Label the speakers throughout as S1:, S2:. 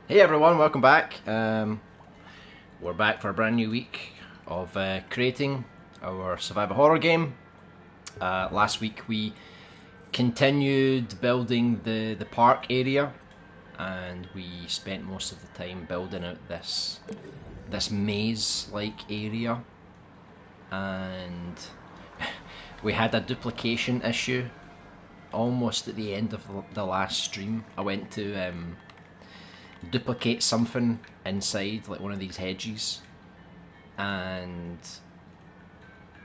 S1: Hey everyone, welcome back. We're back for a brand new week of creating our survival horror game. Last week we continued building the park area, and we spent most of the time building out this maze-like area. And we had a duplication issue almost at the end of the last stream. I went to duplicate something inside like one of these hedges, and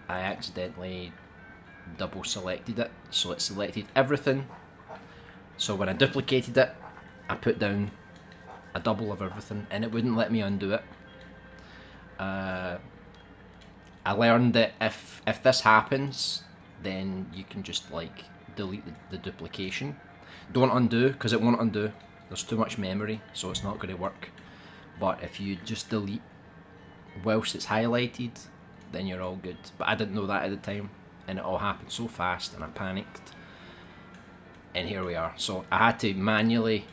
S1: I accidentally double selected it, so it selected everything. So when I duplicated it, I put down a double of everything, and it wouldn't let me undo it. uh, I learned that if this happens, then you can just like delete the duplication. Don't undo, because it won't undo. There's too much memory, so it's not going to work. But if you just delete whilst it's highlighted, then you're all good. But I didn't know that at the time, and it all happened so fast, and I panicked. And here we are. So I had to manually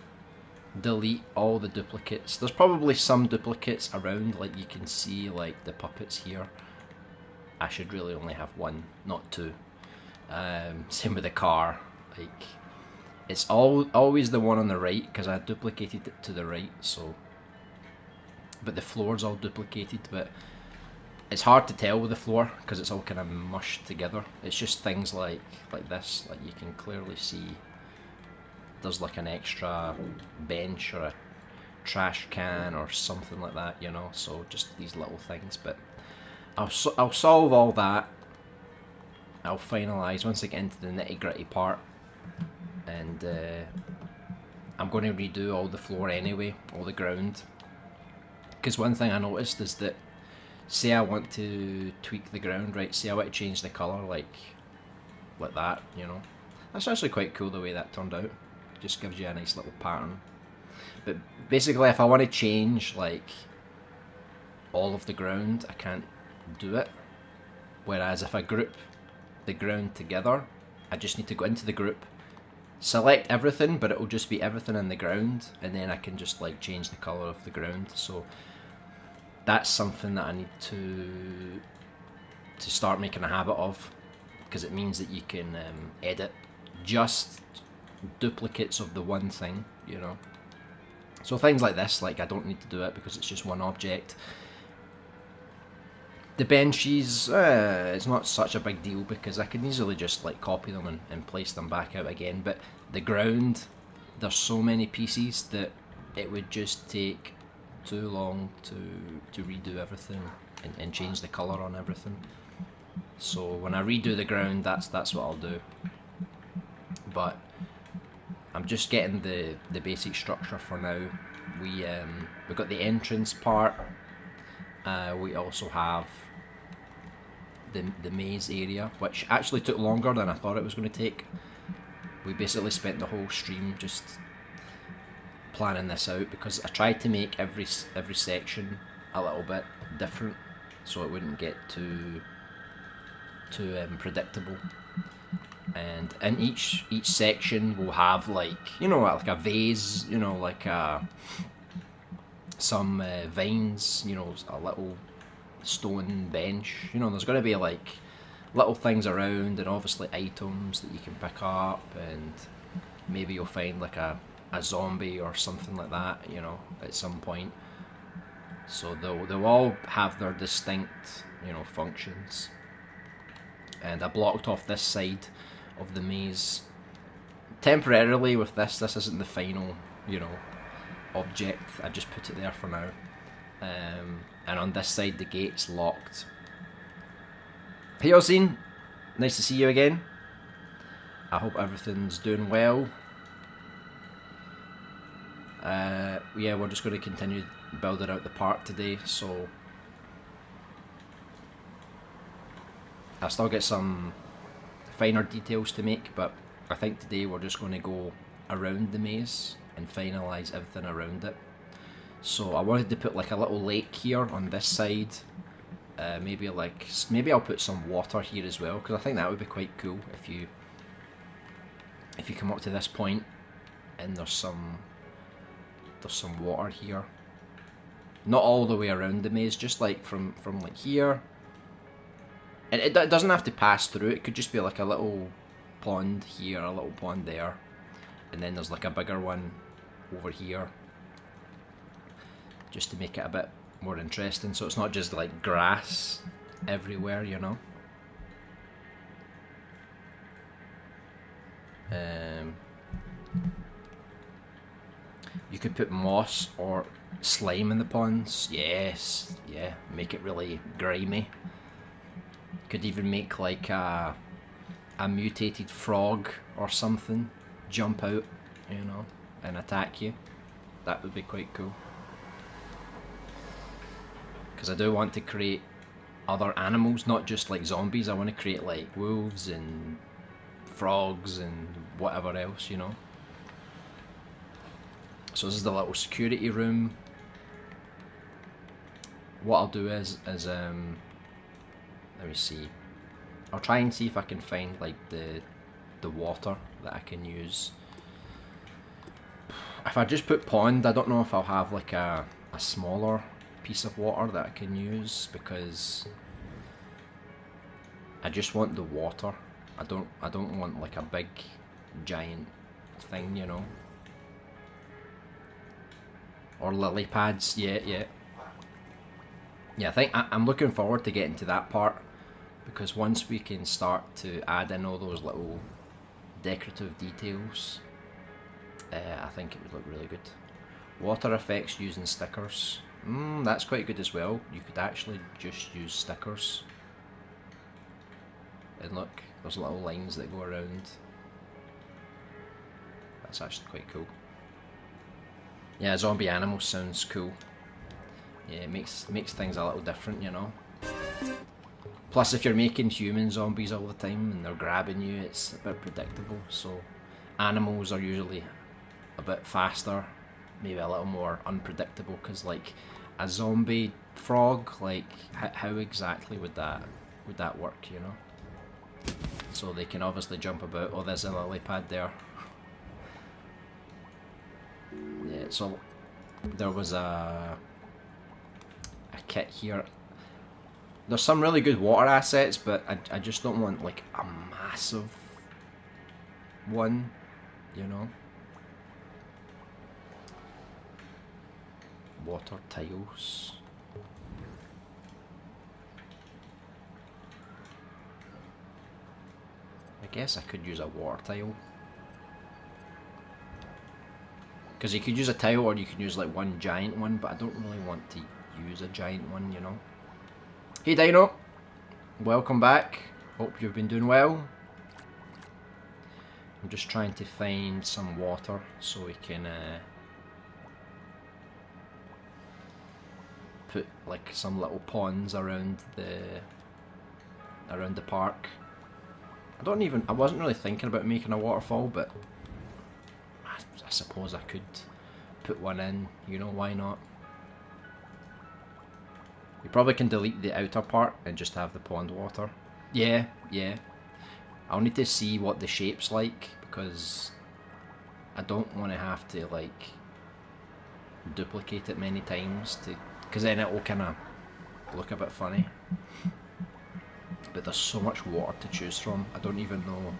S1: delete all the duplicates. There's probably some duplicates around, like you can see like the puppets here. I should really only have one, not two. Same with the car. Like it's always the one on the right, because I duplicated it to the right. So, but the floor's all duplicated. But it's hard to tell with the floor because it's all kind of mushed together. It's just things like this. Like you can clearly see there's like an extra bench or a trash can or something like that, you know. So just these little things. But I'll solve all that. I'll finalise once I get into the nitty gritty part, and I'm going to redo all the floor anyway, all the ground. Because one thing I noticed is that, say I want to tweak the ground, right? Say I want to change the colour, like that, you know. That's actually quite cool the way that turned out. Just gives you a nice little pattern. But basically, if I want to change like all of the ground, I can't do it. Whereas if I group the ground together, I just need to go into the group, select everything, but it will just be everything in the ground, and then I can just like change the colour of the ground. So that's something that I need to start making a habit of, because it means that you can edit just duplicates of the one thing, you know. So things like this, like I don't need to do it because it's just one object. The benches, it's not such a big deal because I can easily just like copy them and place them back out again. But the ground, there's so many pieces that it would just take too long to redo everything and change the colour on everything. So when I redo the ground, that's what I'll do. But I'm just getting the basic structure for now. We got the entrance part. We also have the maze area, which actually took longer than I thought it was going to take. We basically spent the whole stream just planning this out, because I tried to make every section a little bit different, so it wouldn't get too predictable. And in each section will have like, you know, like a vase, you know, like some vines, you know, a little stone bench, you know. There's going to be like little things around, and obviously items that you can pick up, and maybe you'll find like a zombie or something like that, you know, at some point. So they'll all have their distinct, you know, functions. And I blocked off this side of the maze temporarily with this. This isn't the final, you know, object. I just put it there for now. And on this side, the gate's locked. Hey Ozine, nice to see you again. I hope everything's doing well. Yeah, we're just going to continue building out the park today, so I still get some finer details to make, but I think today we're just going to go around the maze and finalise everything around it. So I wanted to put like a little lake here on this side. Maybe I'll put some water here as well, because I think that would be quite cool if you come up to this point and there's there's some water here. Not all the way around the maze, just like from like here. And it doesn't have to pass through, it could just be like a little pond here, a little pond there. And then there's like a bigger one over here. Just to make it a bit more interesting, so it's not just like grass everywhere, you know. You could put moss or slime in the ponds. Yes, yeah, make it really grimy. Could even make like a mutated frog or something jump out, you know, and attack you. That would be quite cool. Because I do want to create other animals, not just like zombies. I want to create like wolves and frogs and whatever else, you know. So this is the little security room. What I'll do is let me see. I'll try and see if I can find like the water that I can use. If I just put pond, I don't know if I'll have like a smaller piece of water that I can use, because I just want the water. I don't want like a big giant thing, you know. Or lily pads, yeah. I think I'm looking forward to getting to that part, because once we can start to add in all those little decorative details, I think it would look really good. Water effects using stickers. That's quite good as well. You could actually just use stickers. And look, there's little lines that go around. That's actually quite cool. Yeah, zombie animals sounds cool. Yeah, it makes things a little different, you know. Plus, if you're making human zombies all the time and they're grabbing you, it's a bit predictable. So, animals are usually a bit faster, maybe a little more unpredictable. Because, like, a zombie frog, like, how exactly would that work, you know? So they can obviously jump about. Oh, there's a lily pad there. Yeah, so there was a kit here. There's some really good water assets, but I just don't want like a massive one, you know. Water tiles. I guess I could use a water tile. Because you could use a tile or you could use like one giant one, but I don't really want to use a giant one, you know. Hey Dino, welcome back. Hope you've been doing well. I'm just trying to find some water so we can put like some little ponds around the park. I wasn't really thinking about making a waterfall, but I suppose I could put one in, you know, why not? We probably can delete the outer part and just have the pond water. Yeah. I'll need to see what the shape's like, because I don't want to have to like duplicate it many times, because then it will kind of look a bit funny. But there's so much water to choose from. I don't even know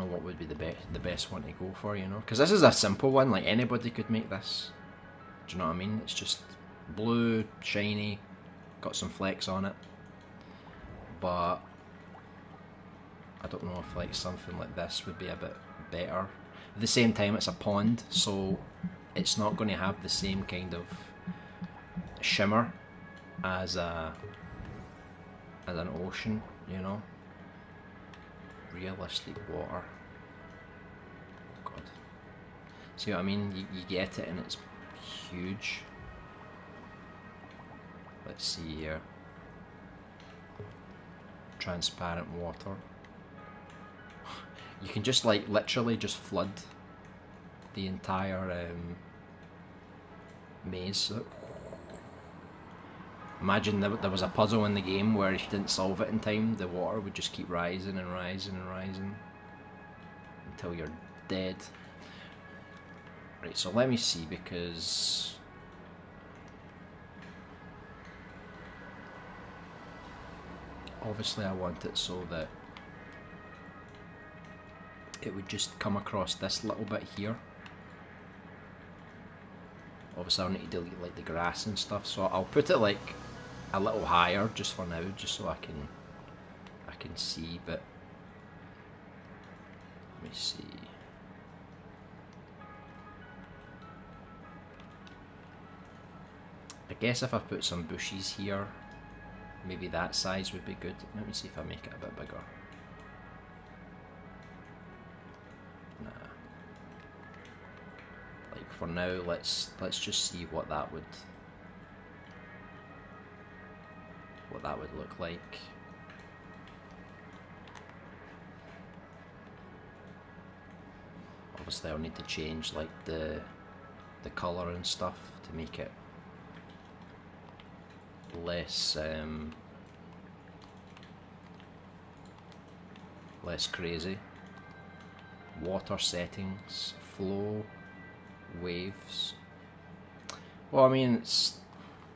S1: what would be the best one to go for, you know. Because this is a simple one. Like anybody could make this. Do you know what I mean? It's just blue, shiny, got some flecks on it. But I don't know if like something like this would be a bit better. At the same time, it's a pond, so it's not going to have the same kind of shimmer as an ocean, you know. Realistic water. Oh God. See what I mean? You get it and it's huge. Let's see here. Transparent water. You can just like literally just flood the entire maze. Imagine there was a puzzle in the game where if you didn't solve it in time, the water would just keep rising and rising and rising until you're dead. Right, so let me see, because obviously I want it so that it would just come across this little bit here. Obviously I'll need to delete like the grass and stuff, so I'll put it like a little higher just for now, just so I can see. But let me see. I guess if I put some bushes here, maybe that size would be good. Let me see if I make it a bit bigger. Nah. Like for now, let's just see what that would look like. Obviously I'll need to change like the colour and stuff to make it less less crazy. Water settings, flow, waves. Well, I mean it's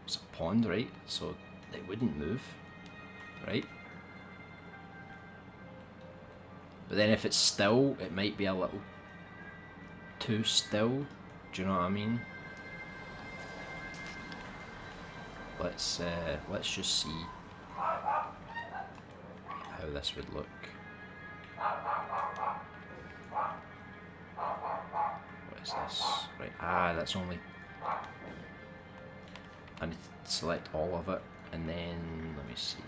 S1: a pond, right? So it wouldn't move, right? But then if it's still, it might be a little too still. Do you know what I mean? Let's just see how this would look. What is this? Right, that's only... I need to select all of it, and then, let me see.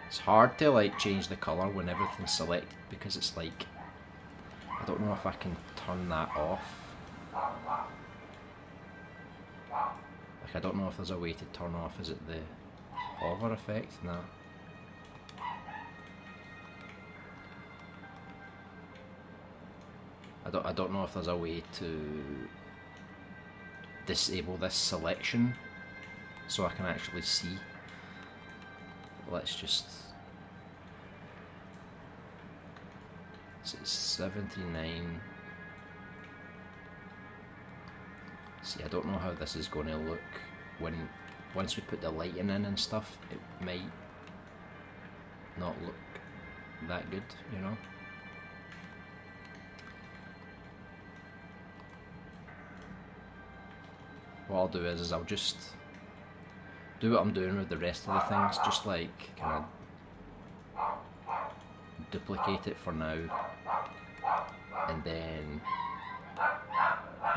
S1: It's hard to like change the colour when everything's selected, because it's like, I don't know if I can turn that off. Like I don't know if there's a way to turn off, is it the hover effect? Nah. I don't know if there's a way to disable this selection so I can actually see. Let's just... So it's 79. See, I don't know how this is going to look once we put the lighting in and stuff. It might not look that good, you know. What I'll do is I'll just do what I'm doing with the rest of the things, just like kind of duplicate it for now, and then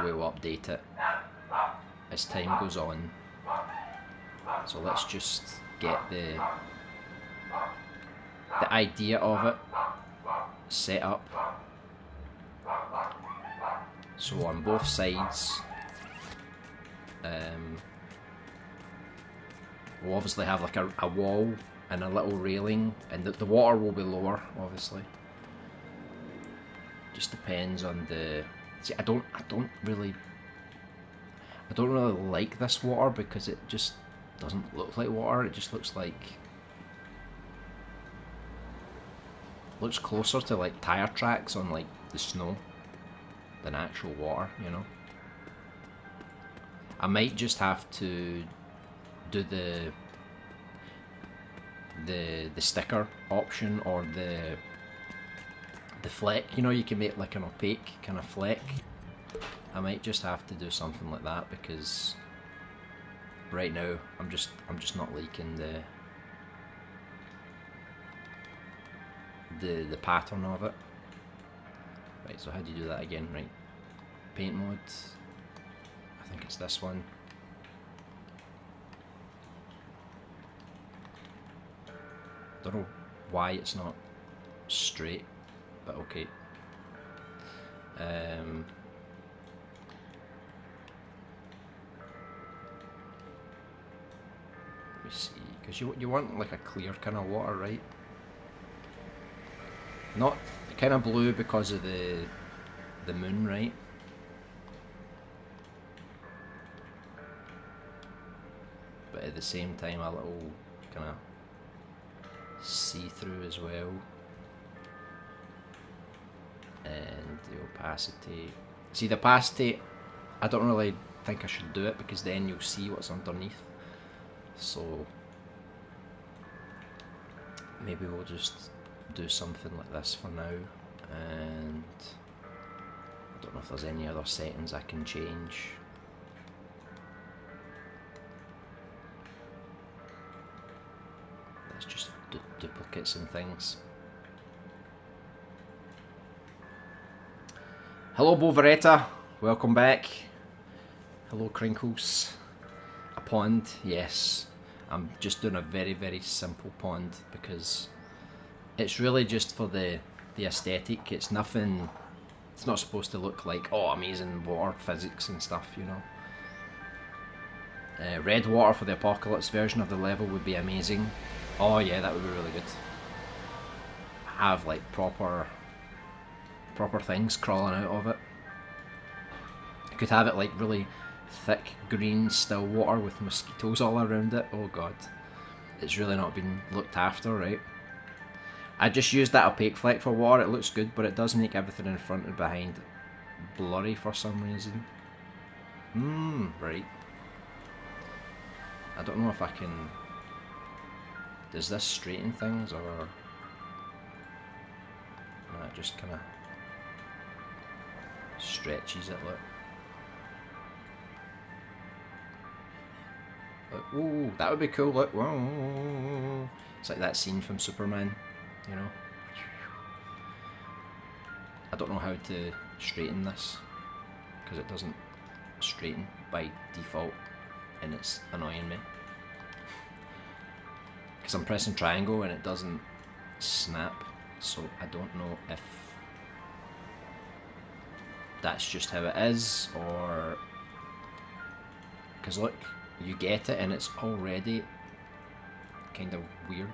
S1: we'll update it as time goes on. So let's just get the idea of it set up. So on both sides, we'll obviously have like a wall and a little railing, and the water will be lower, obviously. Just depends on the... See, I don't really like this water, because it just doesn't look like water. It just looks closer to like tire tracks on like the snow than actual water, you know. I might just have to do the sticker option, or the fleck. You know, you can make like an opaque kind of fleck. I might just have to do something like that, because right now I'm just not liking the pattern of it. Right, so how do you do that again? Right, paint mode. I think it's this one. Don't know why it's not straight, but okay. Let me see, because you want like a clear kind of water, right? Not kind of blue because of the moon, right? But at the same time a little kind of see-through as well. And the opacity, See, the opacity, I don't really think I should do it because then you'll see what's underneath. So maybe we'll just do something like this for now, and I don't know if there's any other settings I can change. Let's just do duplicates and things. Hello Boveretta, welcome back. Hello Crinkles. A pond, yes. I'm just doing a very simple pond because it's really just for the aesthetic. It's nothing, it's not supposed to look like, oh, amazing water physics and stuff, you know. Red water for the apocalypse version of the level would be amazing. Oh yeah, that would be really good. Have like proper things crawling out of it. You could have it like really thick green still water with mosquitoes all around it. Oh god, it's really not been looked after, right? I just used that opaque fleck for water. It looks good, but it does make everything in front and behind blurry for some reason. Right. I don't know if I can... Does this straighten things, or... No, it just kind of stretches it, look. Look. Ooh, that would be cool, look. Whoa. It's like that scene from Superman, you know. I don't know how to straighten this, because it doesn't straighten by default, and it's annoying me. Because I'm pressing triangle and it doesn't snap, so I don't know if that's just how it is, or... Because look, you get it and it's already kind of weird.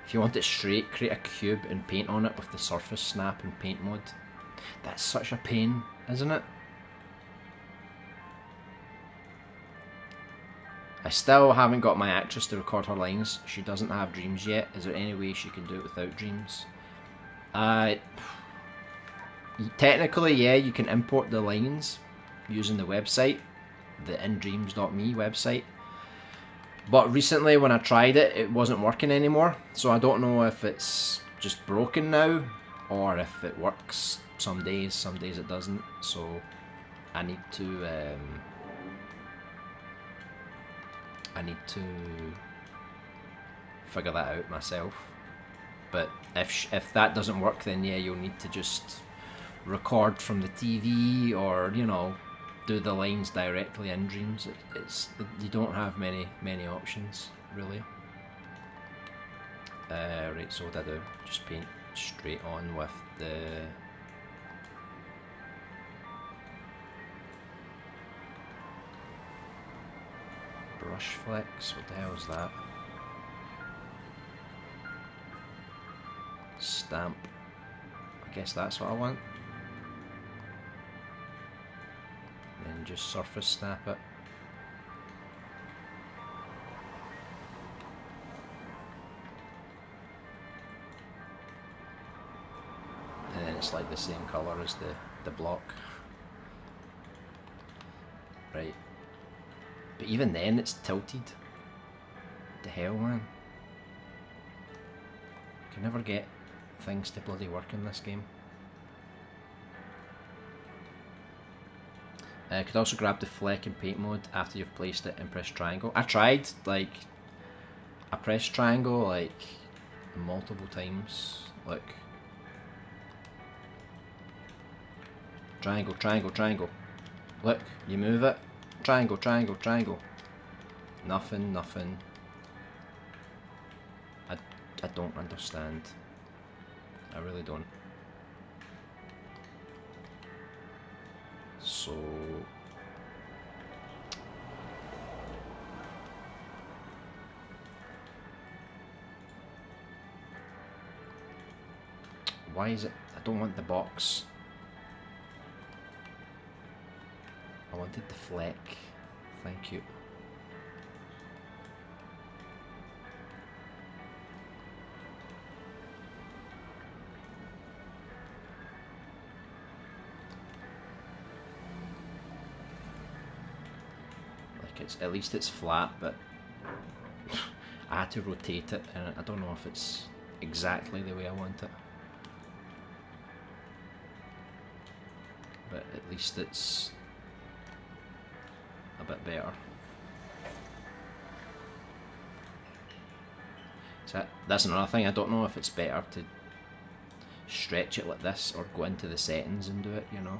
S1: If you want it straight, create a cube and paint on it with the surface snap and paint mode. That's such a pain, isn't it? I still haven't got my actress to record her lines. She doesn't have Dreams yet. Is there any way she can do it without Dreams? Technically, yeah, you can import the lines using the website, the indreams.me website. But recently when I tried it, it wasn't working anymore. So I don't know if it's just broken now, or if it works some days it doesn't. So I need to figure that out myself. But if that doesn't work, then yeah, you'll need to just record from the TV, or you know, do the lines directly in Dreams. You don't have many options really. Right, so what do I do? Just paint straight on with the brush flex. What the hell is that? Stamp. I guess that's what I want. Then just surface snap it. And then it's like the same colour as the block. Right. But even then it's tilted. The hell, man. I can never get things to bloody work in this game. Could also grab the fleck in paint mode after you've placed it and press triangle. I tried, like, I pressed triangle like multiple times. Look. Triangle, triangle, triangle. Look, you move it. Triangle, triangle, triangle. Nothing. I don't understand. I really don't. So... Why is it... I don't want the box. I wanted the fleck. Thank you. Like it's at least it's flat, but I had to rotate it, and I don't know if it's exactly the way I want it. But at least it's a bit better. So that's another thing, I don't know if it's better to stretch it like this or go into the settings and do it, you know.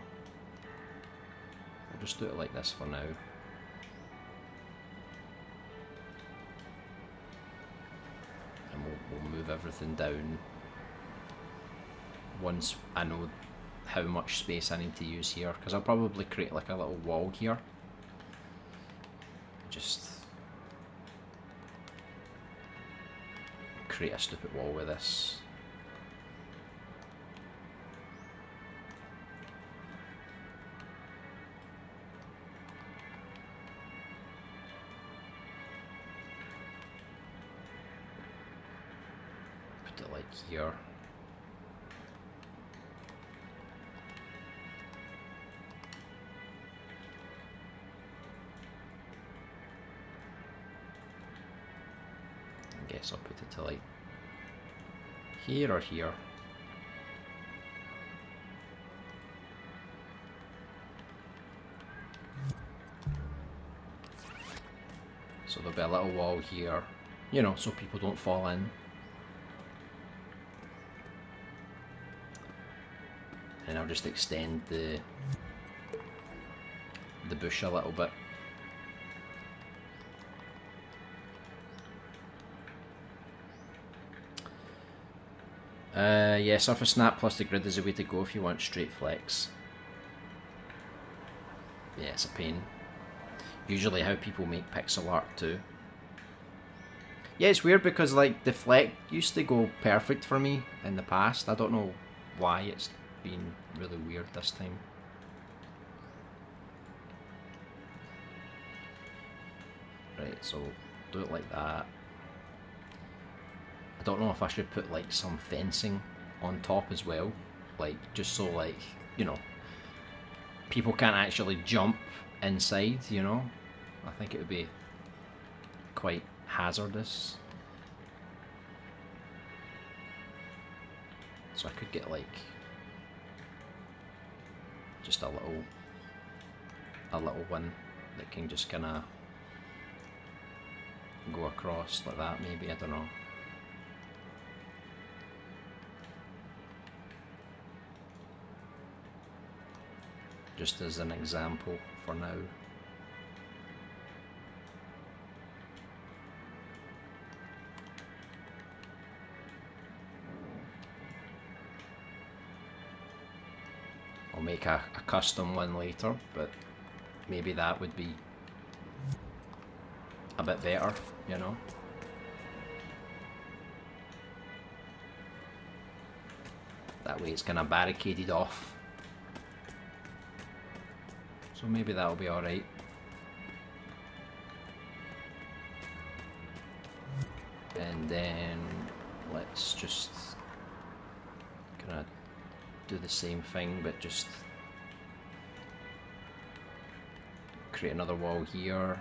S1: We'll just do it like this for now. And we'll move everything down once I know how much space I need to use here, because I'll probably create like a little wall here. Just create a stupid wall with this. Put it like here. I guess I'll put it to like here or here. So there'll be a little wall here, you know, so people don't fall in. And I'll just extend the bush a little bit. Yeah, surface snap plus the grid is the way to go if you want straight flex. Yeah, it's a pain. Usually how people make pixel art too. Yeah, it's weird because like the flex used to go perfect for me in the past. I don't know why it's been really weird this time. Right, so do it like that. I don't know if I should put like some fencing on top as well, like just so like, you know, people can't actually jump inside, you know. I think it would be quite hazardous. So I could get like just a little one that can just kind of go across like that, maybe, I don't know. Just as an example for now. I'll make a custom one later, but maybe that would be a bit better, you know. That way it's kind of barricaded off. So maybe that'll be alright. And then let's just kind of do the same thing, but just create another wall here.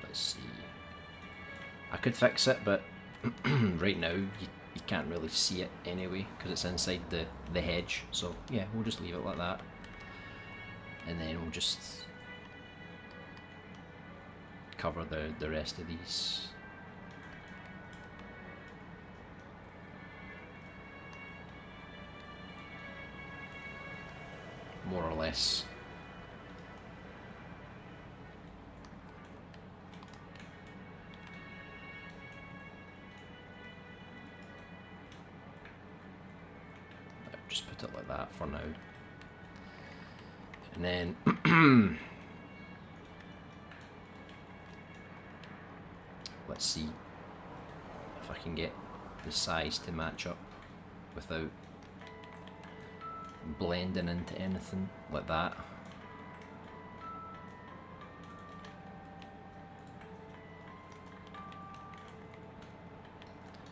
S1: Let's see. I could fix it, but right now you can't really see it anyway because it's inside the hedge. So yeah, we'll just leave it like that. And then we'll just cover the rest of these. More or less. Just put it like that for now. And then let's see if I can get the size to match up without blending into anything like that.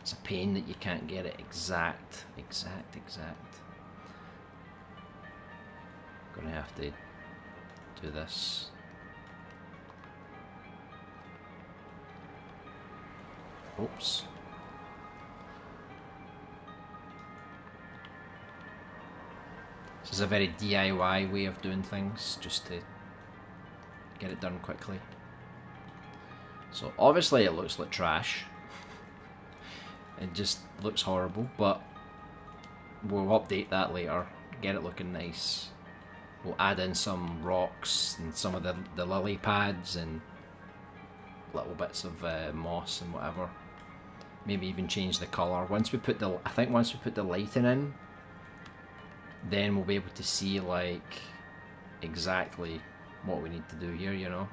S1: It's a pain that you can't get it exact. Gonna have to do this. Oops. This is a very DIY way of doing things, just to get it done quickly. So obviously it looks like trash. It just looks horrible, but we'll update that later, get it looking nice. We'll add in some rocks and some of the lily pads and little bits of moss and whatever. Maybe even change the colour. Once we put the, I think once we put the lighting in, then we'll be able to see like exactly what we need to do here, you know.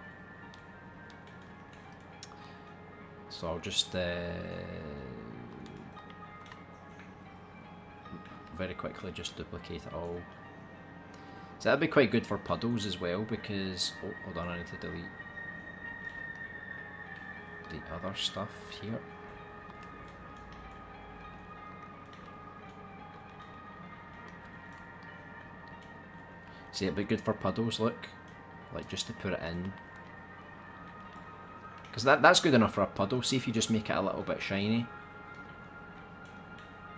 S1: So I'll just very quickly just duplicate it all. So that'd be quite good for puddles as well, because oh, hold on, I need to delete the other stuff here. See, it'd be good for puddles, look, like just to put it in, because that's good enough for a puddle. See if you just make it a little bit shiny,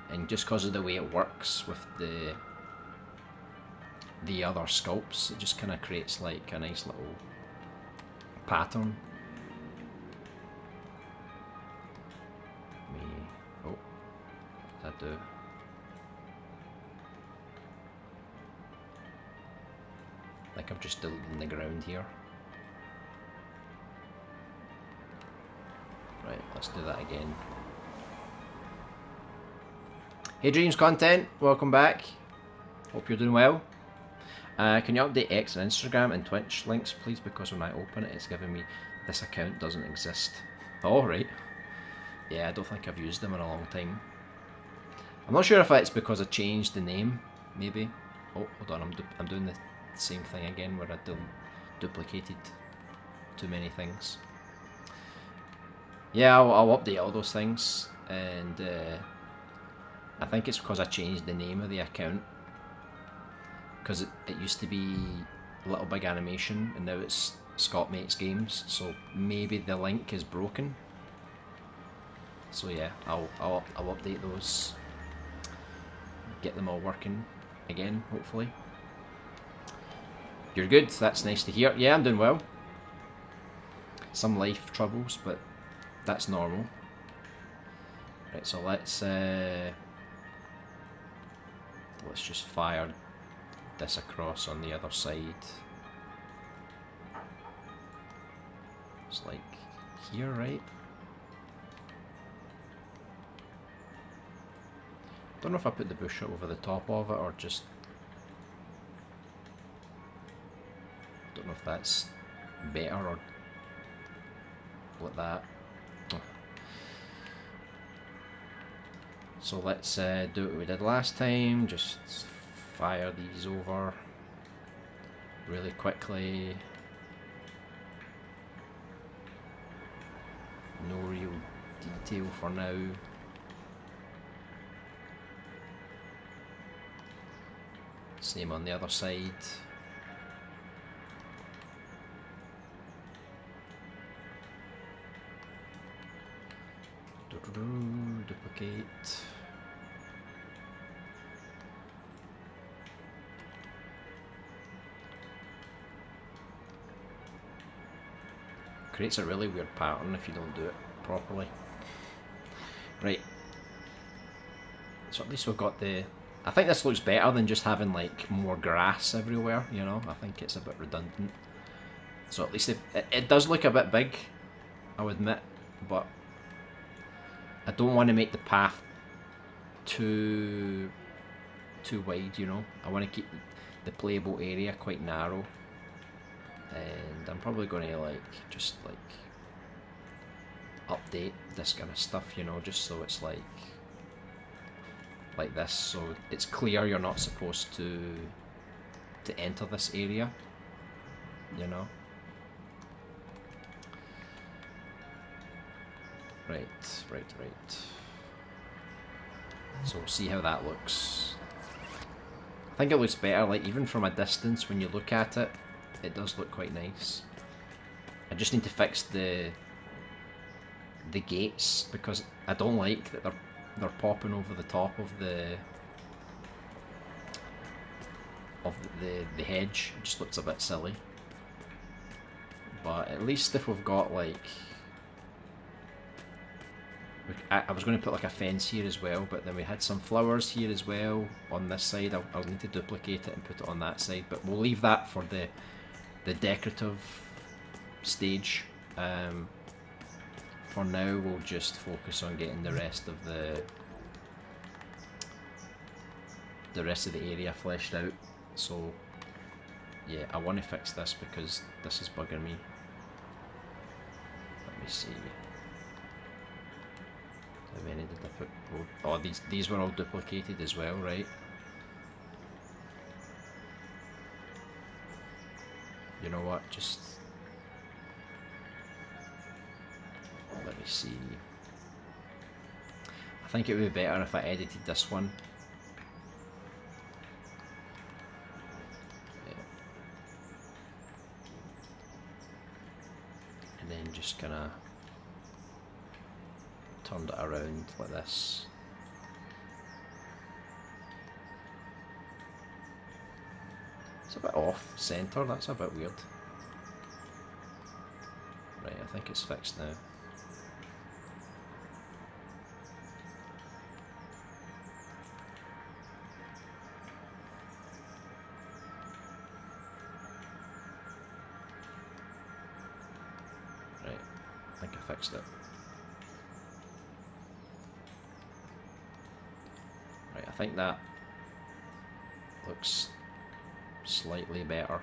S1: and just because of the way it works with the other sculpts, it just kind of creates like a nice little pattern. Oh, what did I do? Like I'm just deleting the ground here. Right, let's do that again. Hey Dreams Content, welcome back. Hope you're doing well. Can you update X and Instagram and Twitch links, please? Because when I open it, it's giving me this account doesn't exist. Oh, right. Yeah, I don't think I've used them in a long time. I'm not sure if it's because I changed the name, maybe. Oh, hold on, I'm doing the same thing again where I duplicated too many things. Yeah, I'll update all those things, and I think it's because I changed the name of the account. Because it used to be Little Big Animation and now it's Scott Mates Games, so maybe the link is broken. So yeah, I'll update those, get them all working again, hopefully. You're good, that's nice to hear. Yeah, I'm doing well. Some life troubles, but that's normal. Right, so let's just fire this across on the other side. It's like here, right? Don't know if I put the bush over the top of it or just... Don't know if that's better or like that. Oh. So let's do what we did last time, just fire these over really quickly. No real detail for now. Same on the other side. Duplicate. Creates a really weird pattern if you don't do it properly. Right. So at least we've got the... I think this looks better than just having like more grass everywhere, you know? I think it's a bit redundant. So at least it does look a bit big, I'll admit, but I don't want to make the path too wide, you know? I want to keep the playable area quite narrow. And I'm probably going to like just like update this kind of stuff, you know, just so it's like this, so it's clear you're not supposed to enter this area, you know. Right. So we'll see how that looks. think it looks better, like even from a distance when you look at it, it does look quite nice. I just need to fix the gates because I don't like that they're popping over the top of the hedge. It just looks a bit silly. But at least if we've got like, I was going to put like a fence here as well, but then we had some flowers here as well on this side. I'll need to duplicate it and put it on that side, but we'll leave that for the decorative stage. For now, we'll just focus on getting the rest of the area fleshed out. So yeah, I want to fix this because this is bugging me. Let me see. How many did I put? Oh, these were all duplicated as well, right? You know what? Just let me see. I think it would be better if I edited this one. Yeah. And then just kinda turned it around like this. It's a bit off centre, that's a bit weird. Right, I think it's fixed now. Right, I think I fixed it. Right, I think that looks slightly better.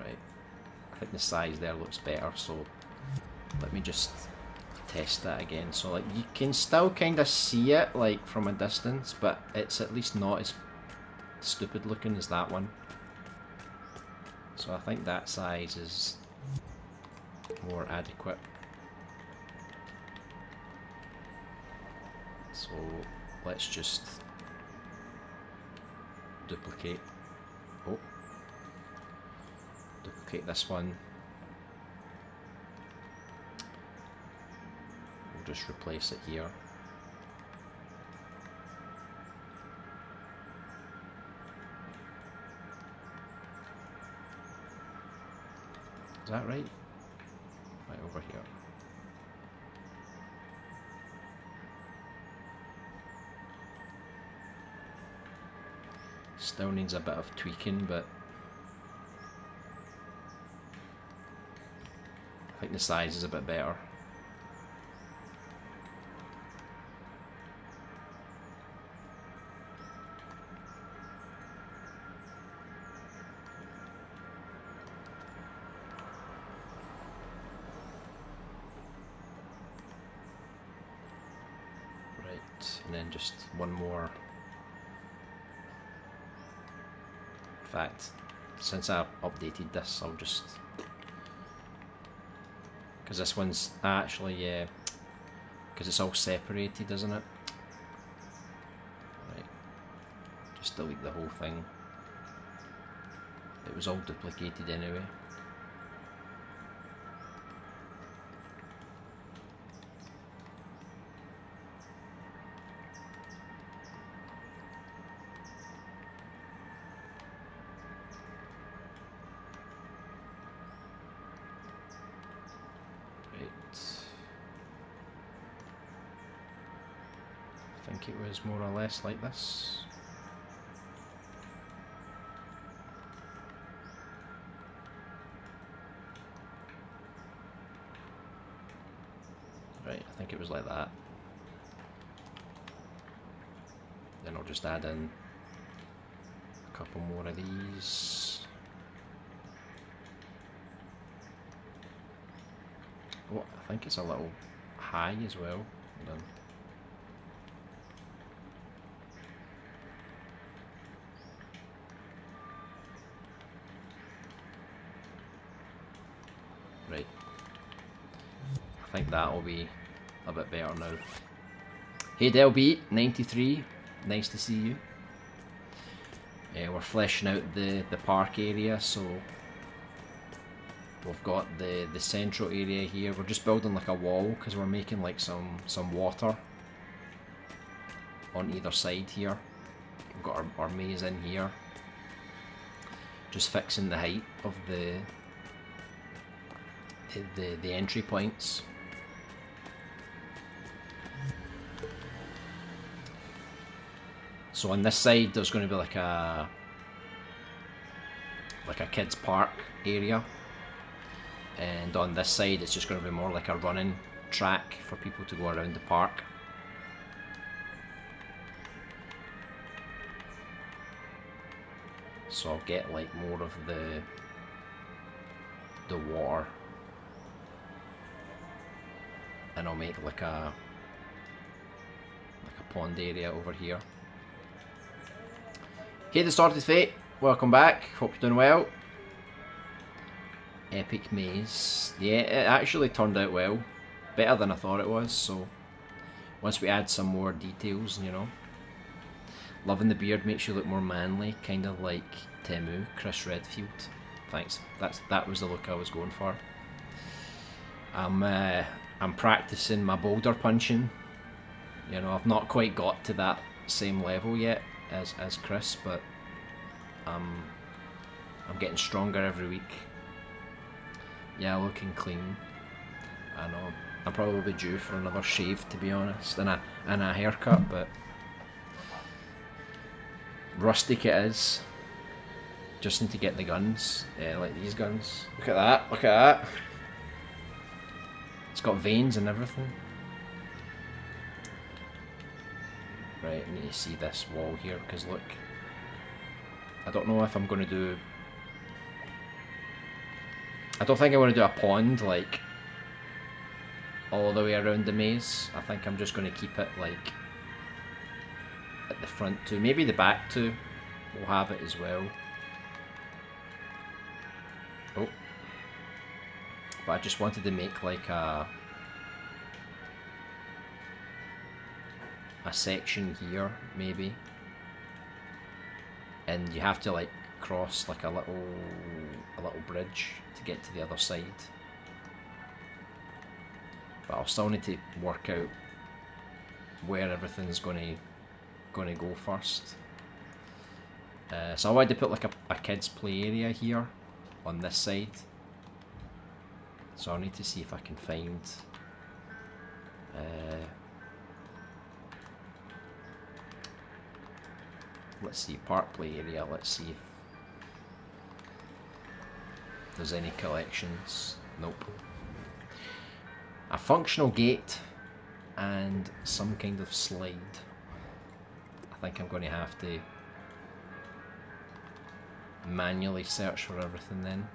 S1: Right, I think the size there looks better, so let me just test that again. So like you can still kind of see it like from a distance, but it's at least not as stupid looking as that one. So I think that size is more adequate. So let's just duplicate. Oh, duplicate this one. We'll just replace it here. Is that right? Right over here. Still needs a bit of tweaking, but I think the size is a bit better. Right, and then just one more. In fact, since I've updated this, I'll just, because this one's actually, because it's all separated, isn't it? Right, just delete the whole thing. It was all duplicated anyway. I think it was more or less like this. Right, I think it was like that. Then I'll just add in a couple more of these. Oh, I think it's a little high as well. Hold on. Right. I think that'll be a bit better now. Hey Delbeat 93, nice to see you. We're fleshing out the park area, so we've got the central area here. We're just building like a wall because we're making like some water on either side here. We've got our maze in here. Just fixing the height of the entry points. So on this side there's going to be like a kids park area, and on this side it's just going to be more like a running track for people to go around the park. So I'll get like more of the water, and I'll make like a pond area over here. Hey Distorted Fate, welcome back, hope you're doing well. Epic maze, yeah, it actually turned out well, better than I thought it was, so once we add some more details, you know. Loving the beard, makes you look more manly, kind of like Temu, Chris Redfield. Thanks, that was the look I was going for. I'm practicing my boulder punching. You know, I've not quite got to that same level yet as Chris, but I'm getting stronger every week. Yeah, looking clean. I know. I'm probably due for another shave, to be honest, and a haircut, but rustic it is. Just need to get the guns, like these guns. Look at that, look at that. It's got veins and everything. Right, I need to see this wall here, because look, I don't know if I'm going to do... I don't think I want to do a pond, like, all the way around the maze. I think I'm just going to keep it, like, at the front too. Maybe the back too will have it as well. Oh. But I just wanted to make, like, a section here, maybe. And you have to, like, cross, like, a little bridge to get to the other side. But I'll still need to work out where everything's gonna go first. So I wanted to put like a kids play area here on this side. So I'll need to see if I can find let's see, park play area, let's see if there's any collections. Nope. A functional gate and some kind of slide. I think I'm going to have to manually search for everything then.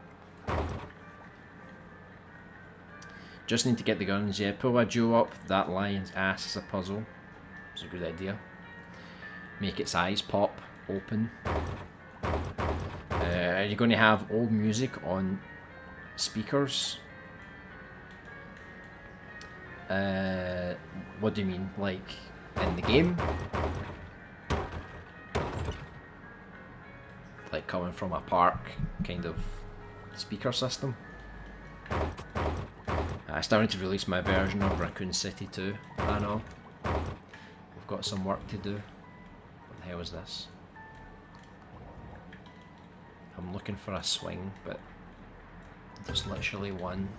S1: Just need to get the guns, yeah. Pull a Joe up that lion's ass is a puzzle. It's a good idea. Make its eyes pop open. Are you going to have old music on speakers? What do you mean? Like in the game? Like coming from a park kind of speaker system? I started to release my version of Raccoon City 2. I know. We've got some work to do. What the hell is this? I'm looking for a swing, but there's literally one,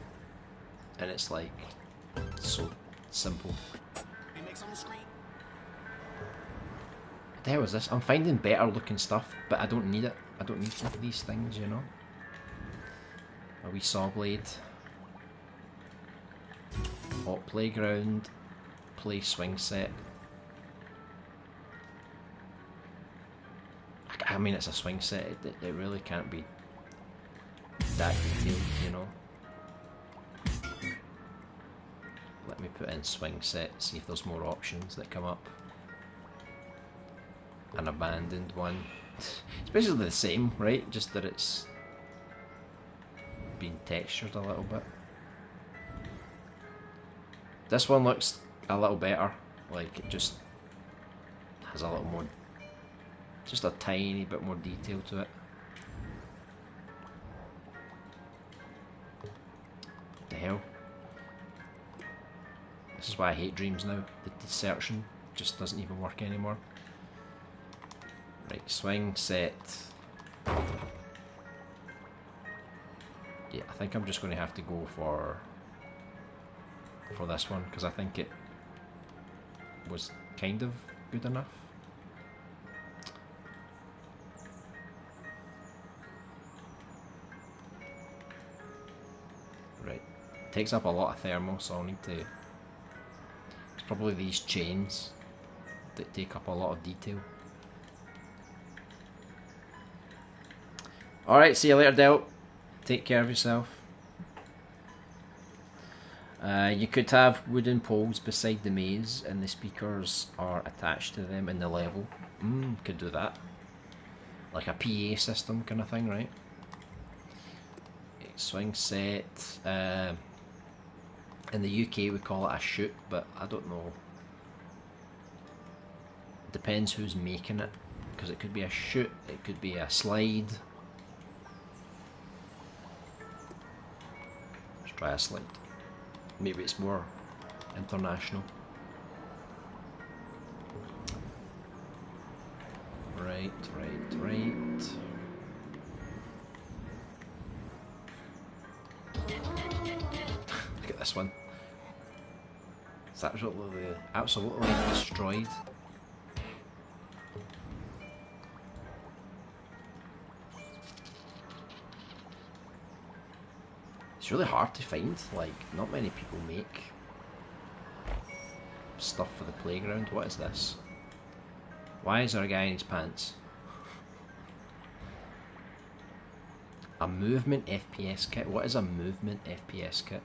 S1: and it's like so simple. What the hell is this? I'm finding better looking stuff, but I don't need it. I don't need these things, you know. A wee saw blade. Oh, playground. Play swing set. I mean, it's a swing set. It really can't be that detailed, you know. Let me put in swing set, see if there's more options that come up. An abandoned one. It's basically the same, right? Just that it's been textured a little bit. This one looks a little better. Like, it just has a little more, just a tiny bit more detail to it. What the hell? This is why I hate Dreams now. The searching just doesn't even work anymore. Right, swing, set. Yeah, I think I'm just going to have to go for this one, because I think it was kind of good enough. Right, takes up a lot of thermal, so I'll need to... It's probably these chains that take up a lot of detail. Alright, see you later, Del. Take care of yourself. You could have wooden poles beside the maze and the speakers are attached to them in the level. Could do that. Like a PA system kind of thing, right? Swing set. In the UK we call it a shoot, but I don't know. Depends who's making it, because it could be a shoot, it could be a slide. Let's try a slide. Maybe it's more international. Right. Look at this one. It's absolutely destroyed. It's really hard to find, like, not many people make stuff for the playground. What is this? Why is there a guy in his pants? A movement FPS kit? What is a movement FPS kit?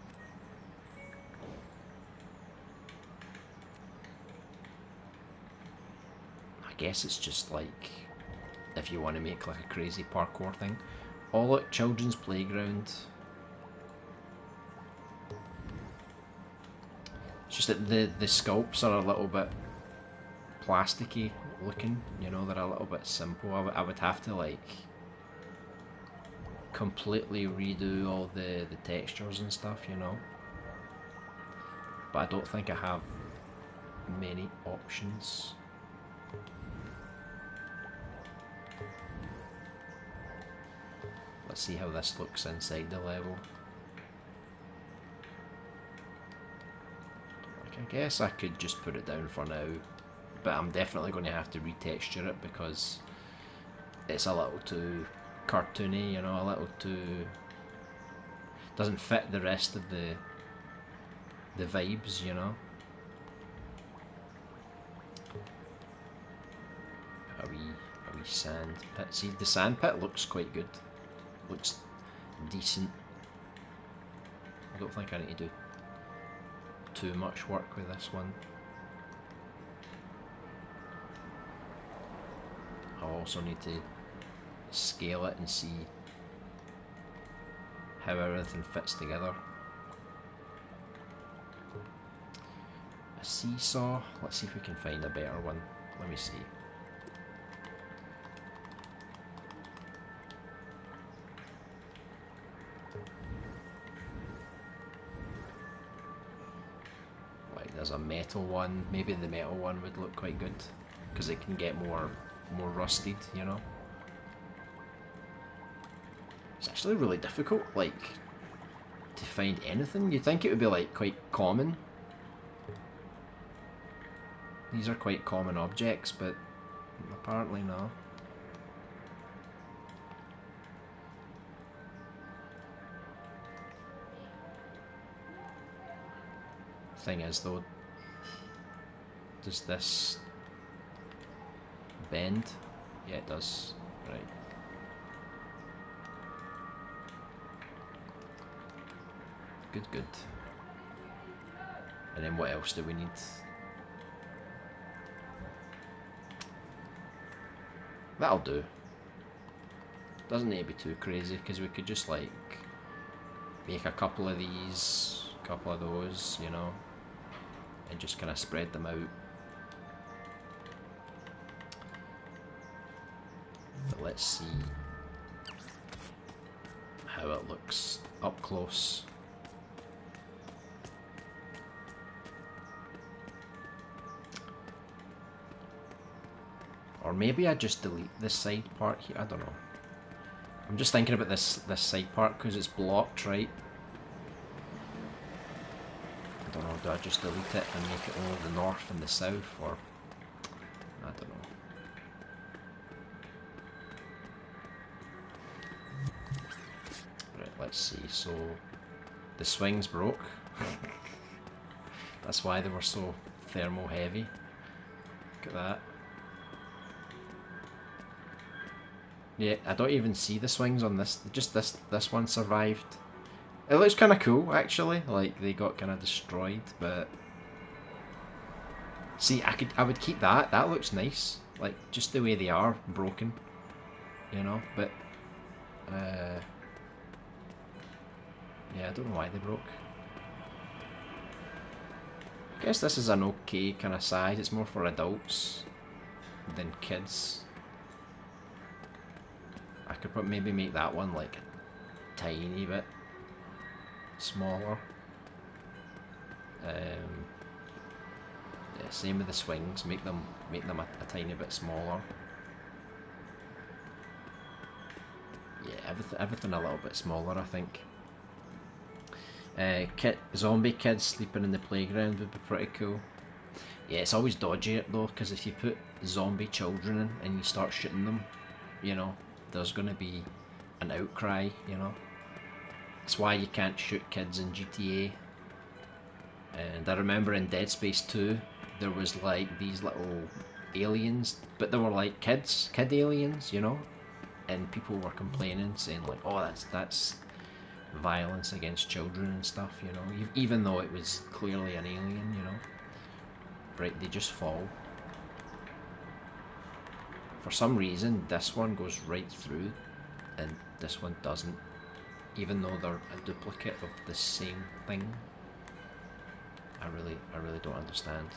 S1: I guess it's just like, if you want to make like a crazy parkour thing. Oh look, children's playground. It's just that the sculpts are a little bit plasticky looking, you know, they're a little bit simple. I would have to like completely redo all the textures and stuff, you know. But I don't think I have many options. Let's see how this looks inside the level. I guess I could just put it down for now, but I'm definitely going to have to retexture it because it's a little too cartoony, you know, a little too... doesn't fit the rest of the vibes, you know. A wee sand pit. See, the sand pit looks quite good. Looks decent. I don't think I need to do too much work with this one. I'll also need to scale it and see how everything fits together. A seesaw. Let's see if we can find a better one. Let me see. Like, there's a metal one. Maybe the metal one would look quite good because it can get more rusted, you know. It's actually really difficult, like, to find anything. You'd think it would be like quite common. These are quite common objects, but apparently not. Thing is though, does this bend? Yeah, it does. Right. Good. And then what else do we need? That'll do. Doesn't need to be too crazy, because we could just like make a couple of these, a couple of those, you know. and just kind of spread them out. But let's see how it looks up close. Or maybe I just delete this side part here, I don't know. I'm just thinking about this side part because it's blocked, right? I don't know, do I just delete it and make it only the north and the south, or I don't know. Right, let's see, so the swings broke. That's why they were so thermal heavy. Look at that. Yeah, I don't even see the swings on this, just this one survived. It looks kind of cool actually, like they got kind of destroyed, but see, I would keep that. That looks nice, like just the way they are broken, you know. But yeah, I don't know why they broke. I guess this is an okay kind of size. It's more for adults than kids. I could maybe make that one like a tiny bit smaller. Yeah, same with the swings. Make them a tiny bit smaller. Yeah, everything a little bit smaller, I think. Zombie kids sleeping in the playground would be pretty cool. Yeah, it's always dodgy though, because if you put zombie children in and you start shooting them, you know, there's going to be an outcry, you know. That's why you can't shoot kids in GTA. And I remember in Dead Space 2, there was like these little aliens, but they were like kid aliens, you know. And people were complaining, saying like, "Oh, that's violence against children and stuff," you know. Even though it was clearly an alien, you know. Right, they just fall. For some reason, this one goes right through, and this one doesn't, even though they're a duplicate of the same thing. I really don't understand.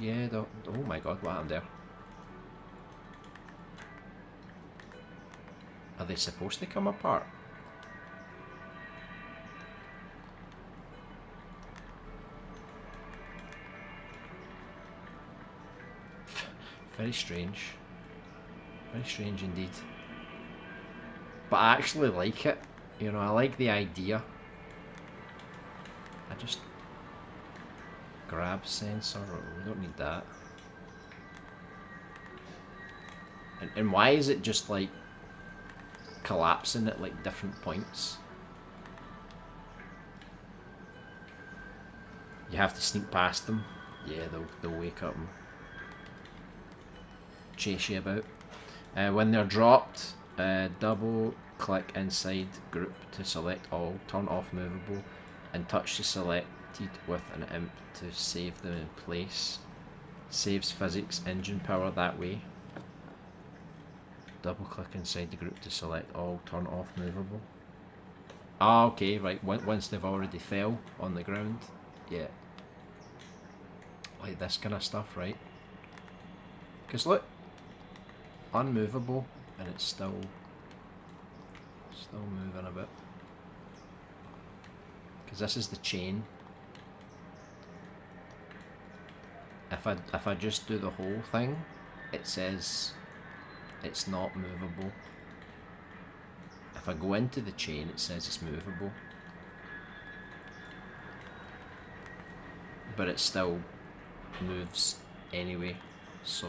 S1: Yeah, oh my god, what happened there? Are they supposed to come apart? Very strange. Very strange indeed. But I actually like it. You know, I like the idea. I just grab sensor, we don't need that. And why is it just like collapsing at like different points? You have to sneak past them. Yeah, they'll wake up and chase you about. When they're dropped, double click inside group to select all, turn off movable, and touch the selected with an imp to save them in place. Saves physics engine power that way. Double click inside the group to select all, turn off movable. Ah, okay, right, once they've already fell on the ground. Yeah. Like this kind of stuff, right? Because look, unmovable, and it's still moving a bit. Because this is the chain. If I just do the whole thing, it says it's not movable. If I go into the chain, it says it's movable. But it still moves anyway, so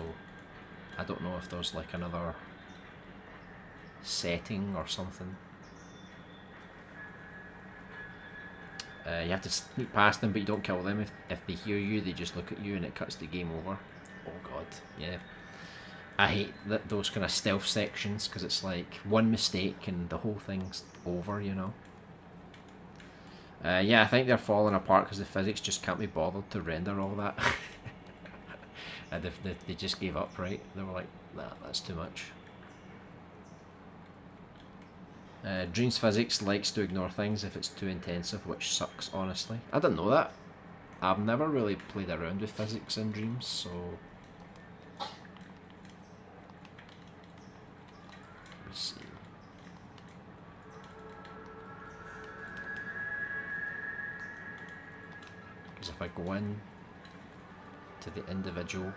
S1: I don't know if there's like another setting or something. You have to sneak past them, but you don't kill them. If they hear you, they just look at you and it cuts the game over. Oh god, yeah. I hate those kind of stealth sections, because it's like one mistake and the whole thing's over, you know. Yeah, I think they're falling apart because the physics just can't be bothered to render all that. And they just gave up, right? They were like, nah, that's too much. Dreams physics likes to ignore things if it's too intensive, which sucks, honestly. I didn't know that. I've never really played around with physics in Dreams, so... Let's see. Because if I go in to the individual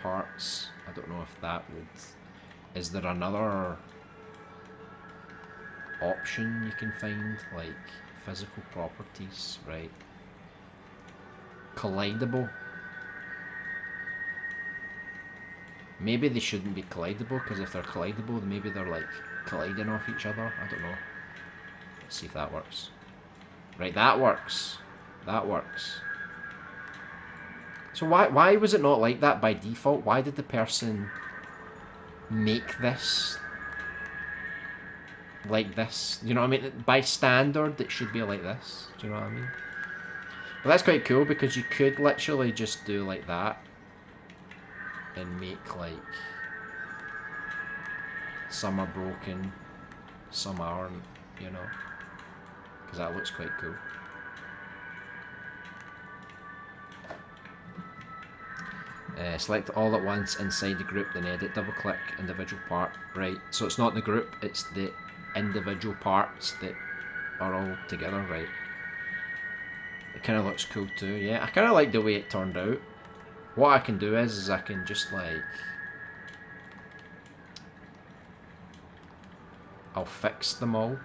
S1: parts, I don't know if that would... Is there another option you can find, like physical properties, right? Collidable. Maybe they shouldn't be collidable, because if they're collidable, then maybe they're like colliding off each other. I don't know. Let's see if that works. Right, that works. That works. So why was it not like that by default? Why did the person make this like this? You know what I mean? By standard, it should be like this. Do you know what I mean? But that's quite cool, because you could literally just do like that and make like some are broken, some aren't, you know, because that looks quite cool. Select all at once inside the group, then edit, double click individual part. Right, so it's not the group, it's the individual parts that are all together, right? It kind of looks cool too, yeah. I kind of like the way it turned out. What I can do is I can just like... I'll fix them all.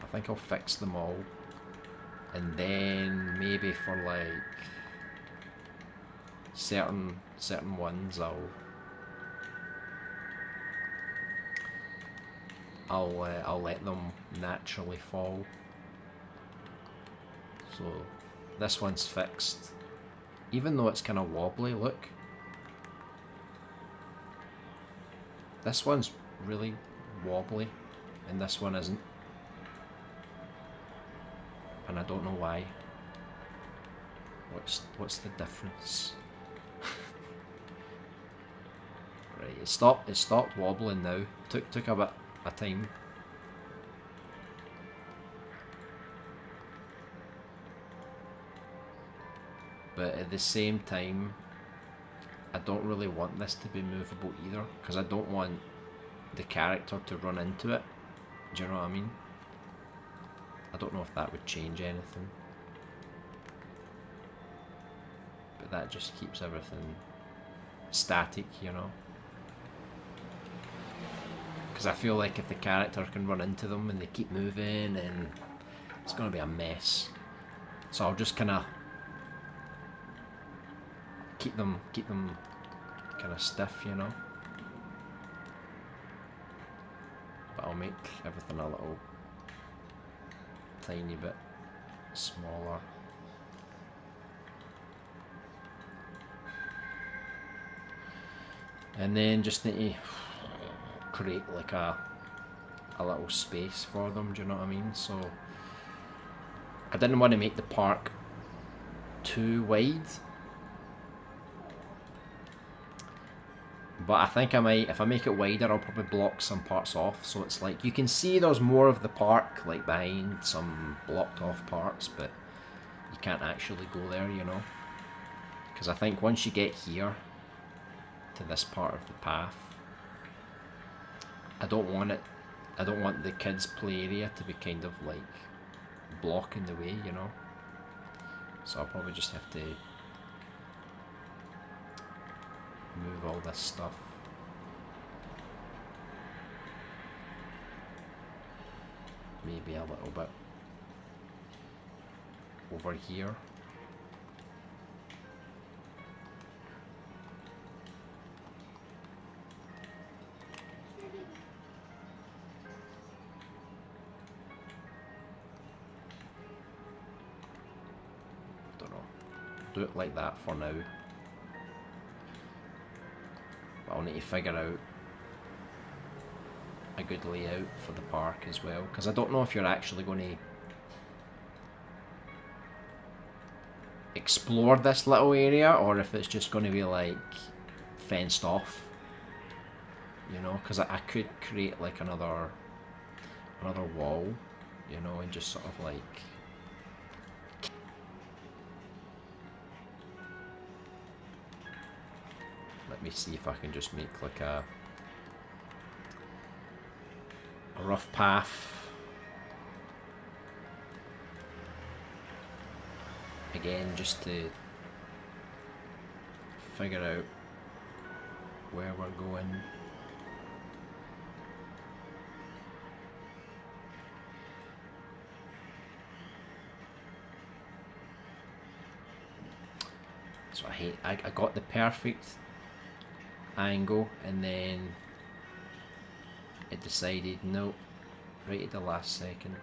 S1: I think I'll fix them all. And then maybe for like certain ones I'll let them naturally fall. So this one's fixed, even though it's kind of wobbly. Look, this one's really wobbly and this one isn't, and I don't know why. What's the difference? Right, it stopped wobbling now. Took a bit of time. But at the same time, I don't really want this to be movable either, because I don't want the character to run into it. Do you know what I mean? I don't know if that would change anything. But that just keeps everything static, you know? Because I feel like if the character can run into them and they keep moving, and it's going to be a mess. So I'll just kind of keep them kind of stiff, you know? But I'll make everything a little tiny bit smaller. And then just need to create like a little space for them, do you know what I mean? So I didn't want to make the park too wide, but I think I might, if I make it wider, I'll probably block some parts off, so it's like you can see there's more of the park like behind some blocked off parts, but you can't actually go there, you know, because I think once you get here to this part of the path, I don't want the kids play area to be kind of like blocking the way, you know. So I'll probably just have to move all this stuff. Maybe a little bit over here. Don't know. Do it like that for now. But I'll need to figure out a good layout for the park as well, because I don't know if you're actually going to explore this little area or if it's just going to be like fenced off. you know, because I could create like another wall, you know, and just sort of like let me see if I can just make like a rough path. Again, just to figure out where we're going. So I got the perfect angle and then it decided no, right at the last second.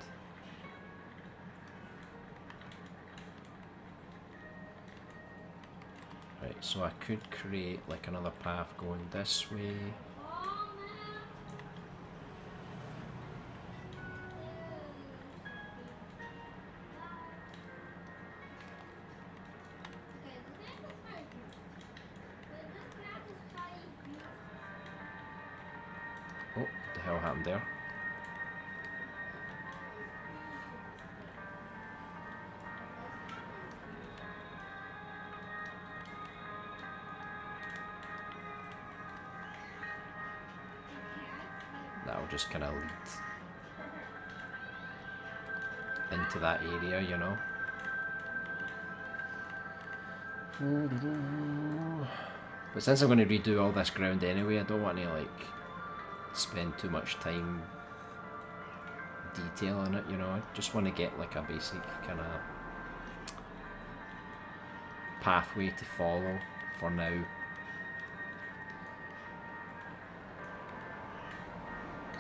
S1: Right, so I could create like another path going this way. Oh, what the hell happened there? That'll just kind of lead into that area, you know. But since I'm going to redo all this ground anyway, I don't want to like spend too much time detailing it, you know. I just want to get like a basic kind of pathway to follow for now.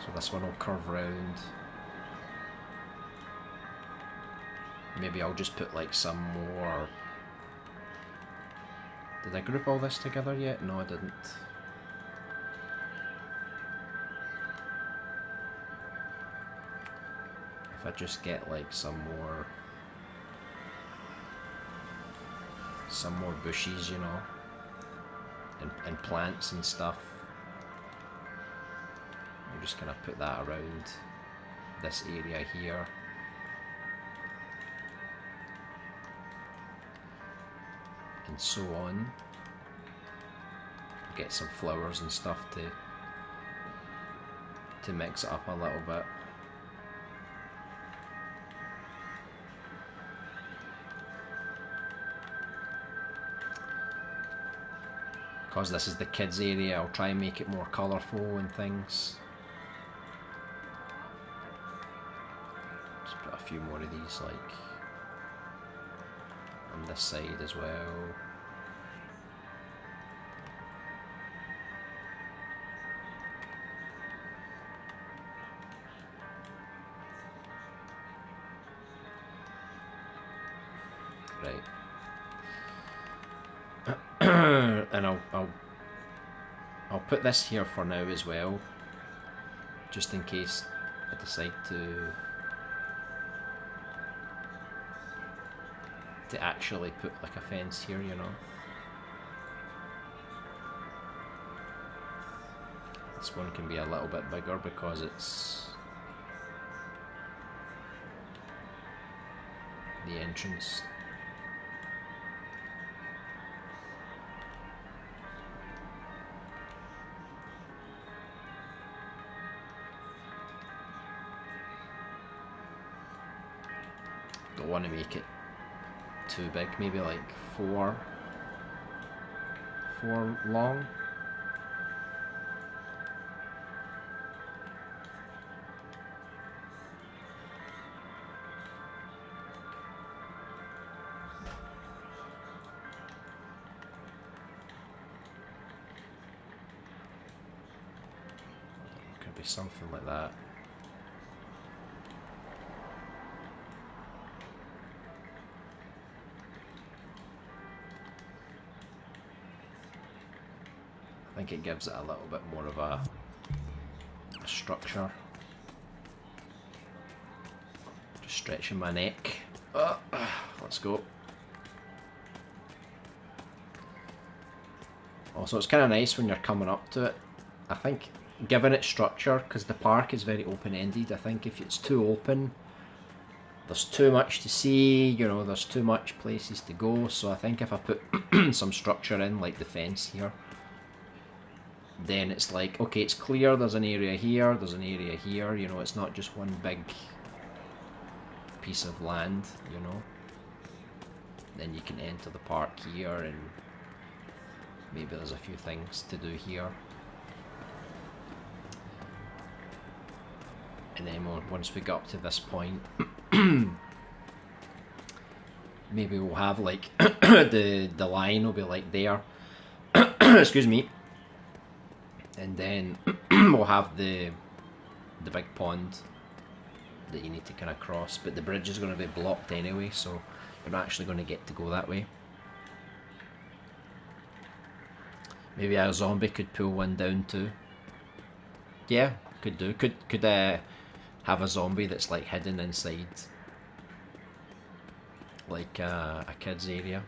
S1: So this one will curve round. Maybe I'll just put like some more. Did I group all this together yet? No, I didn't. If I just get like some more bushes, you know, and plants and stuff. I'm just gonna put that around this area here. And so on. Get some flowers and stuff to mix it up a little bit. Because this is the kids area, I'll try and make it more colourful and things. Just put a few more of these like on this side as well. Right. And I'll put this here for now as well, just in case I decide to actually put like a fence here, you know. This one can be a little bit bigger because it's the entrance. Don't want to make it too big, maybe like four long. Could be something like that. I think it gives it a little bit more of a structure. Just stretching my neck. Let's go. Also, it's kind of nice when you're coming up to it. I think given its structure, because the park is very open-ended, I think if it's too open, there's too much to see, you know, there's too much places to go. So I think if I put some structure in, like the fence here, then it's like, okay, it's clear, there's an area here, there's an area here, you know, it's not just one big piece of land, you know. Then you can enter the park here, and maybe there's a few things to do here. And then once we get up to this point, maybe we'll have like the line will be like there. Excuse me. And then we'll have the big pond that you need to kind of cross, but the bridge is going to be blocked anyway, so you're not actually going to get to go that way. Maybe a zombie could pull one down too. Yeah, could do. Could have a zombie that's like hidden inside like a kid's area.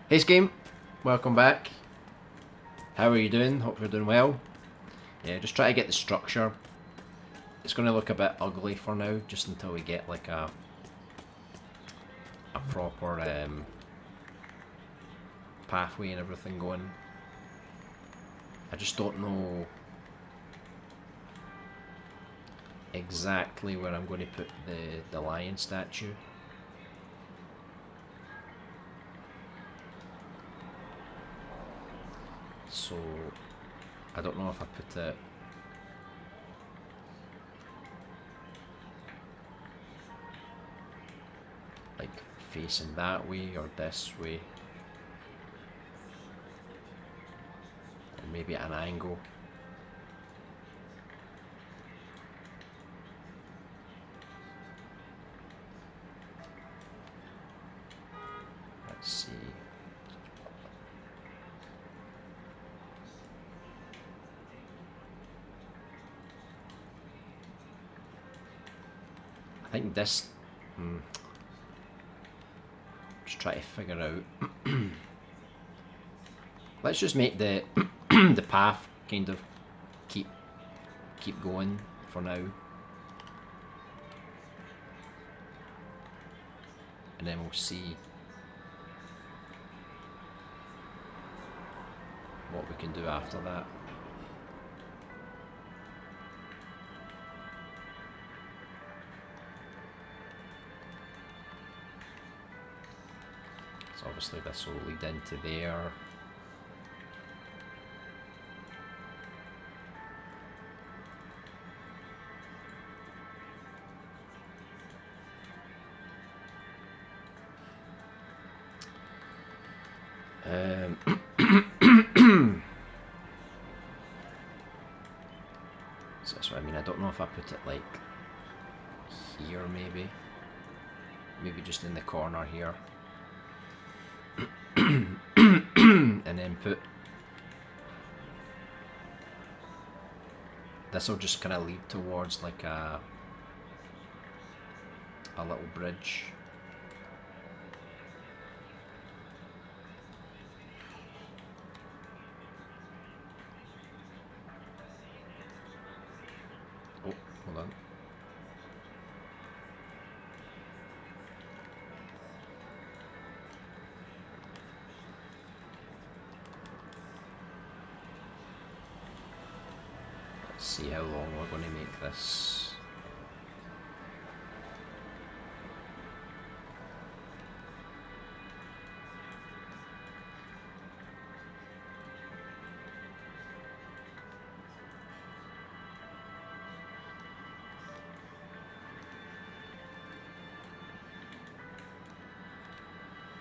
S1: Hey Scheme, welcome back. How are you doing? Hope you're doing well. Yeah, just try to get the structure. It's going to look a bit ugly for now, just until we get like a proper pathway and everything going. I just don't know exactly where I'm going to put the lion statue. So I don't know if I put it like facing that way or this way, or maybe at an angle. Let's see. I think this. Just try to figure out. Let's just make the the path kind of keep going for now, and then we'll see what we can do after that. So obviously this will lead into there. So that's what I mean. I don't know if I put it like here, maybe just in the corner here. And then put this will just kind of lead towards like a little bridge. Oh, hold on. Let's see how long we're going to make this.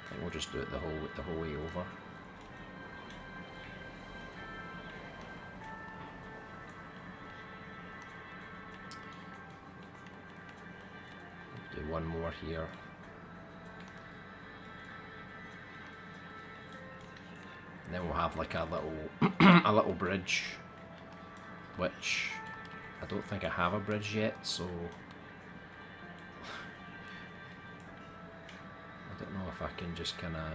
S1: I think we'll just do it the whole way over. Do one more here. And then we'll have like a little a little bridge, which I don't think I have a bridge yet, so I don't know if I can just kind of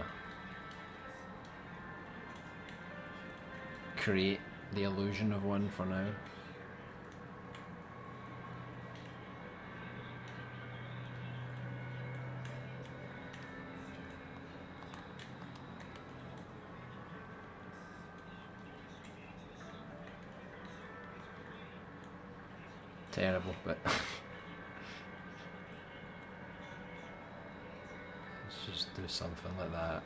S1: create the illusion of one for now. Terrible, but let's just do something like that.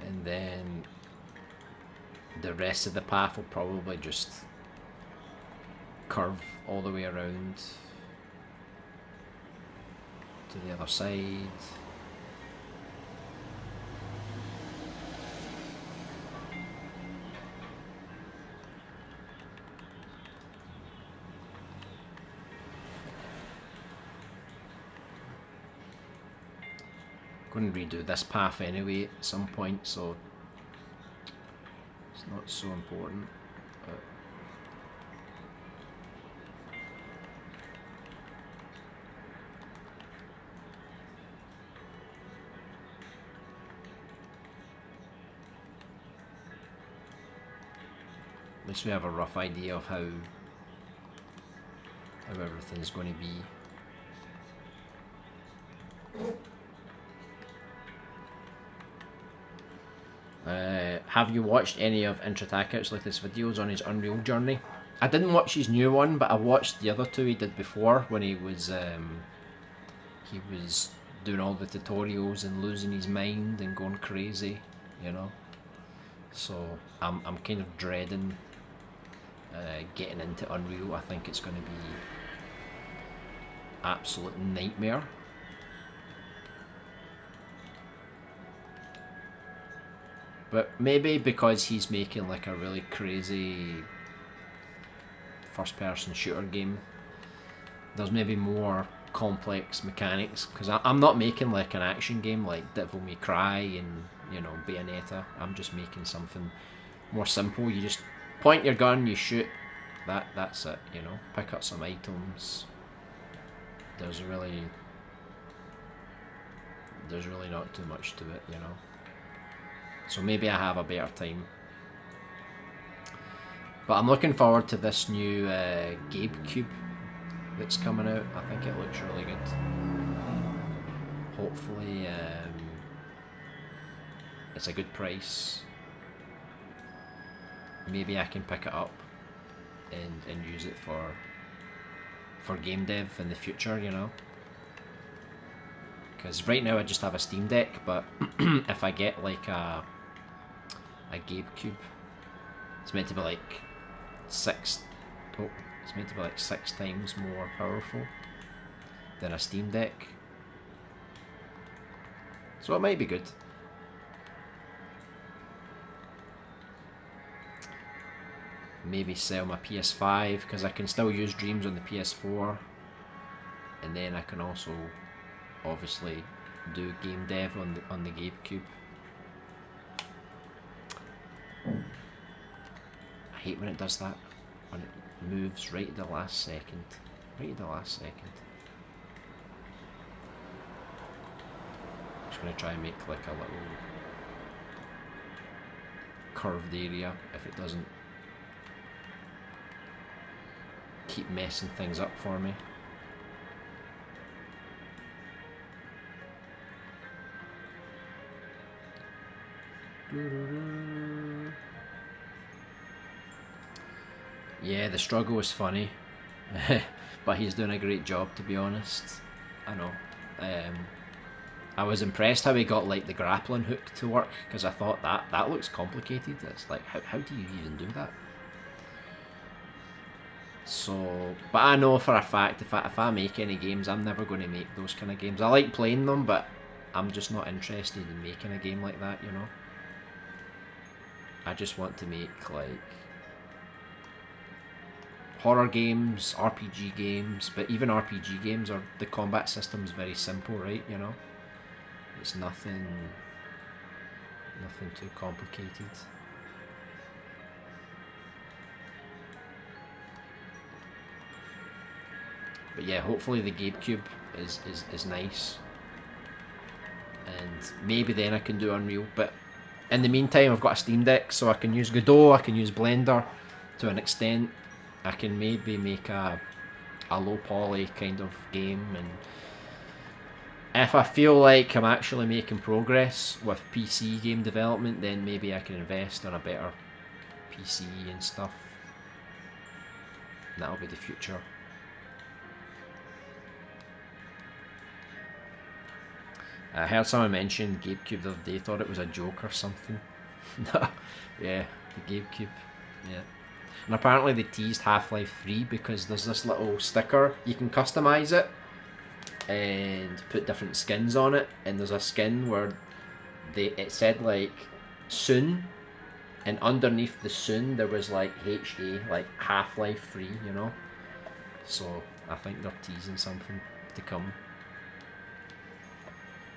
S1: And then the rest of the path will probably just curve all the way around to the other side. I'm going to redo this path anyway at some point, so it's not so important. But at least we have a rough idea of how everything's going to be. Have you watched any of Intratakout's latest videos on his Unreal journey? I didn't watch his new one, but I watched the other two he did before when he was doing all the tutorials and losing his mind and going crazy, you know. So I'm kind of dreading getting into Unreal. I think it's going to be absolute nightmare. But maybe because he's making like a really crazy first-person shooter game, there's maybe more complex mechanics. Because I'm not making like an action game like Devil May Cry and, you know, Bayonetta. I'm just making something more simple. You just point your gun, you shoot. That's it. You know, pick up some items. There's really not too much to it, you know. So maybe I have a better time. But I'm looking forward to this new GameCube that's coming out. I think it looks really good. Hopefully it's a good price. Maybe I can pick it up and use it for game dev in the future, you know. Because right now I just have a Steam Deck, but if I get like a GameCube, it's meant to be like six times more powerful than a Steam Deck. So it might be good. Maybe sell my PS5 because I can still use Dreams on the PS4, and then I can also obviously do game dev on the GameCube. I hate when it does that, when it moves right at the last second. Right at the last second. I'm just going to try and make like a little curved area if it doesn't keep messing things up for me. Yeah, the struggle was funny, but he's doing a great job, to be honest. I know. I was impressed how he got like the grappling hook to work, because I thought that looks complicated. It's like, how do you even do that? So, but I know for a fact if I make any games, I'm never going to make those kind of games. I like playing them, but I'm just not interested in making a game like that, you know? I just want to make like horror games, RPG games, but even RPG games are, the combat system's very simple, right, you know? It's nothing too complicated. But yeah, hopefully the GameCube is nice, and maybe then I can do Unreal. But in the meantime, I've got a Steam Deck, so I can use Godot, I can use Blender to an extent. I can maybe make a low poly kind of game, and if I feel like I'm actually making progress with PC game development, then maybe I can invest in a better PC and stuff. And that'll be the future. I heard someone mention GameCube the other day, thought it was a joke or something. Yeah, the GameCube. Yeah. And apparently they teased Half-Life 3 because there's this little sticker, you can customize it and put different skins on it, and there's a skin where it said like soon, and underneath the soon there was like HA, like Half-Life 3, you know? So I think they're teasing something to come.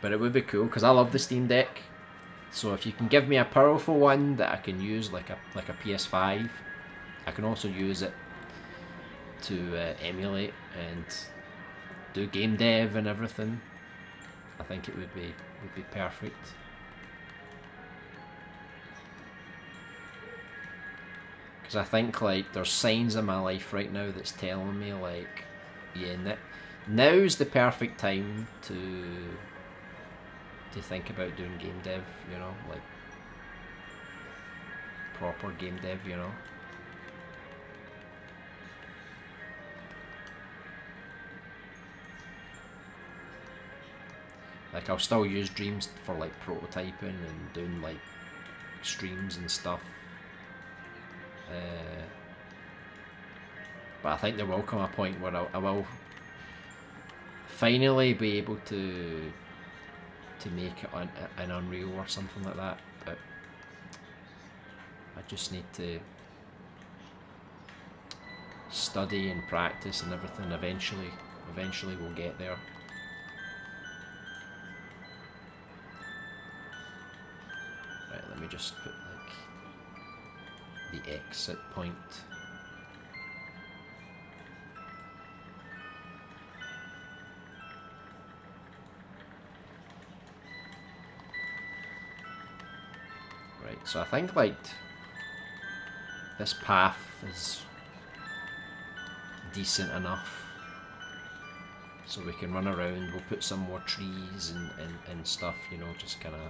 S1: But it would be cool because I love the Steam Deck. So if you can give me a powerful one that I can use like a PS5, I can also use it to emulate and do game dev and everything. I think it would be perfect. Because I think like there's signs in my life right now that's telling me like, yeah, now's the perfect time to think about doing game dev, you know, like proper game dev, you know. Like I'll still use Dreams for like prototyping and doing like streams and stuff. But I think there will come a point where I will finally be able to make it an Unreal or something like that. But I just need to study and practice and everything. Eventually we'll get there. Right, let me just put like the exit point. Right, so I think like this path is decent enough, so we can run around. We'll put some more trees and stuff, you know, just kind of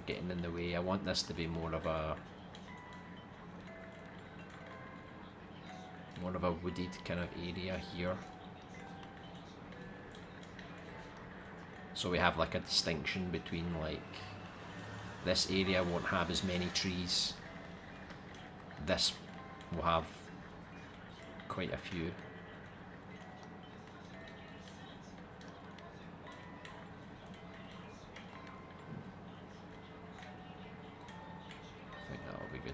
S1: getting in the way. I want this to be more of a wooded kind of area here, so we have like a distinction between like this area won't have as many trees, this will have quite a few. I think that'll be good.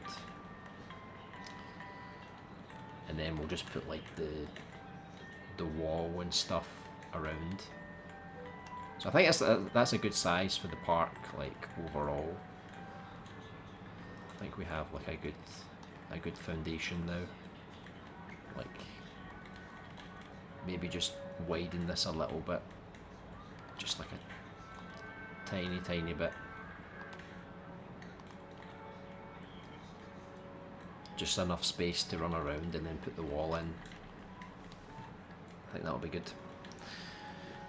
S1: And then we'll just put like the wall and stuff around. So I think that's a good size for the park, like overall. I think we have like a good foundation now. Like maybe just widen this a little bit, just like a tiny bit. Just enough space to run around and then put the wall in. I think that'll be good.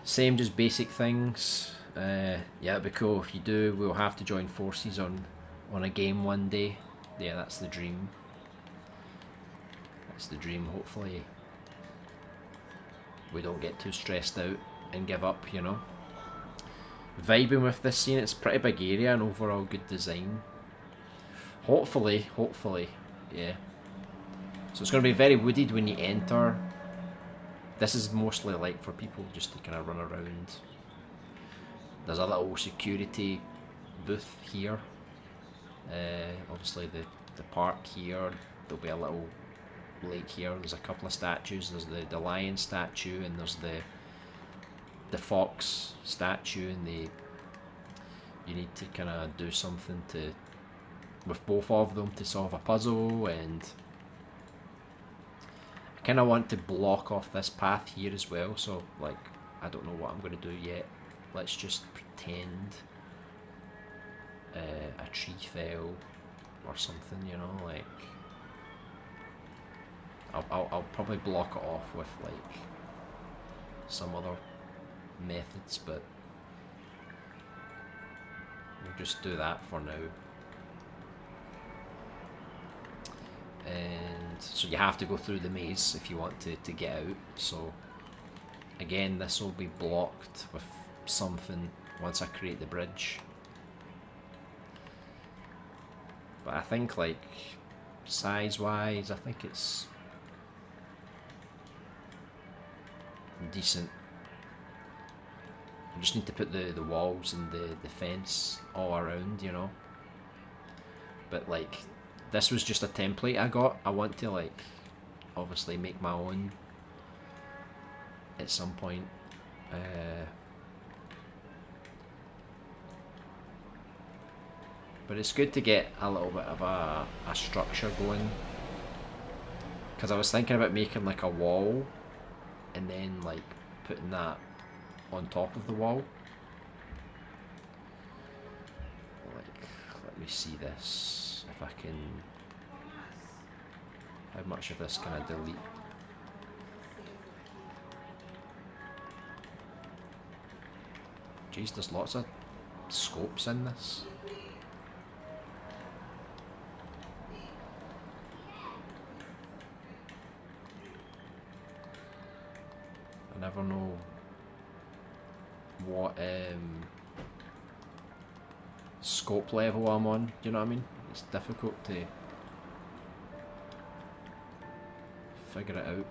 S1: Same, just basic things. Yeah, it'd be cool if you do. We'll have to join forces on a game one day. Yeah, that's the dream. That's the dream. Hopefully we don't get too stressed out and give up, you know. Vibing with this scene. It's a pretty big area and overall good design. Hopefully, yeah. So it's going to be very wooded when you enter. This is mostly like for people just to kind of run around. There's a little security booth here. Obviously the park here. There'll be a little lake here. There's a couple of statues. There's the lion statue and there's the fox statue, and you need to kind of do something with both of them to solve a puzzle, and kind of want to block off this path here as well, so like I don't know what I'm going to do yet. Let's just pretend a tree fell or something, you know, like I'll probably block it off with like some other methods, but we'll just do that for now. And so you have to go through the maze if you want to get out, so again this will be blocked with something once I create the bridge. But I think like size wise I think it's decent. I just need to put the walls and the fence all around, you know. But like this was just a template I got. I want to like obviously make my own at some point. But it's good to get a little bit of a structure going, because I was thinking about making like a wall and then like putting that on top of the wall. Like, let me see this, if I can, how much of this can I delete? Jeez, there's lots of scopes in this. I never know what scope level I'm on, do you know what I mean? It's difficult to figure it out,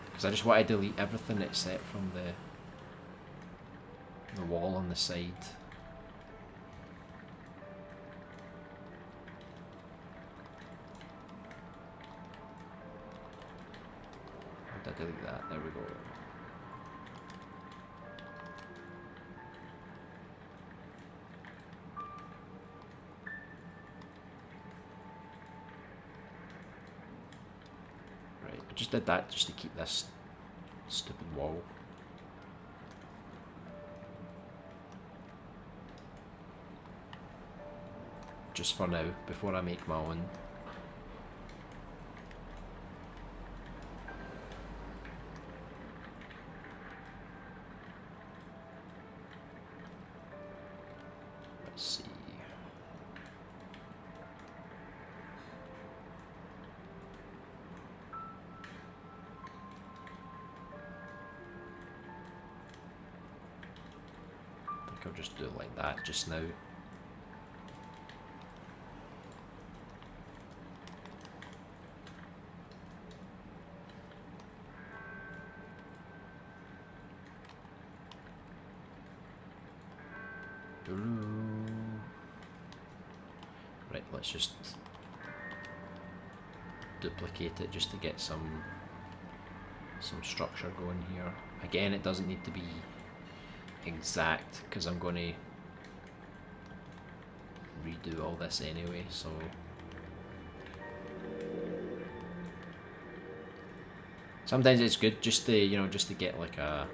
S1: because I just want to delete everything except from the wall on the side. How did I delete that? There we go. Right, I just did that just to keep this stupid wall. Just for now, before I make my own. Let's see. I think I'll just do it like that just now. Right, let's just duplicate it just to get some structure going here. Again, it doesn't need to be exact because I'm going to redo all this anyway, so sometimes it's good just to, you know, just to get like a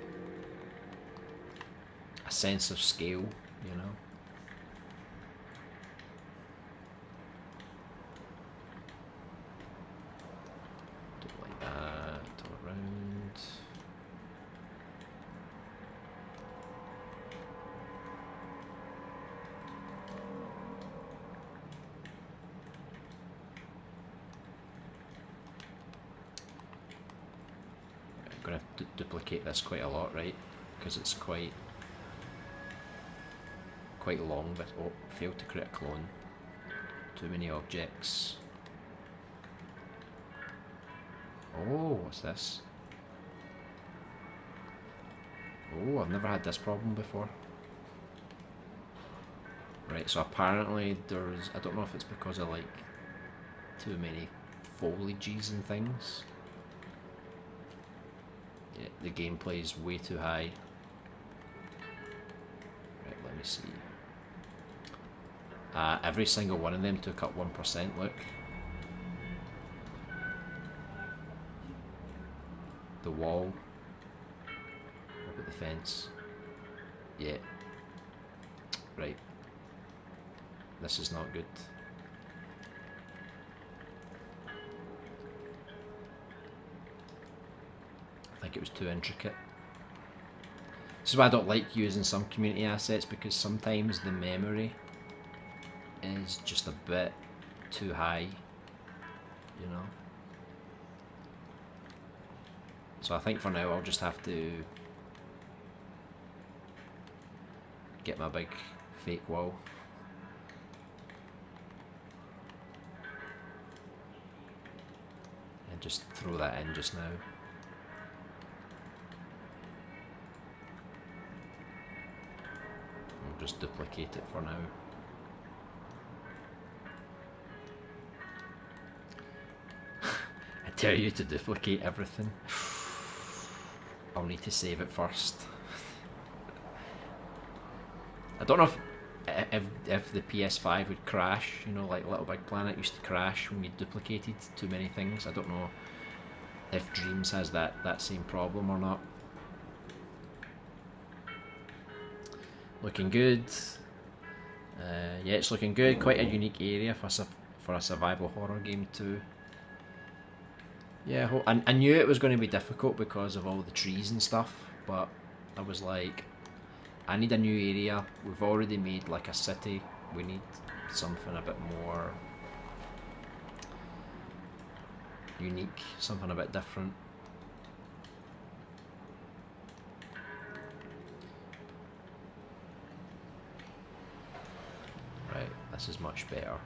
S1: sense of scale, you know. Do it like that, all around. I'm going to have to duplicate this quite a lot, right? Because it's quite long, but oh, failed to create a clone. Too many objects. Oh, what's this? Oh, I've never had this problem before. Right, so apparently there's, I don't know if it's because of like too many foliages and things. Yeah, the gameplay is way too high. Right, let me see. Every single one of them took up 1%, look. the wall. What about the fence? Yeah. Right. This is not good. I think it was too intricate. This is why I don't like using some community assets, because sometimes the memory is just a bit too high, you know. So I think for now I'll just have to get my big fake wall. And just throw that in just now. I'll just duplicate it for now. I tell you to duplicate everything. I'll need to save it first. I don't know if the PS5 would crash, you know, like Little Big Planet used to crash when you duplicated too many things. I don't know if Dreams has that same problem or not. Looking good. Yeah, it's looking good. Quite a unique area for a survival horror game too. Yeah, I knew it was going to be difficult because of all the trees and stuff, but I was like, I need a new area. We've already made like a city. We need something a bit more unique, something a bit different. Right, this is much better.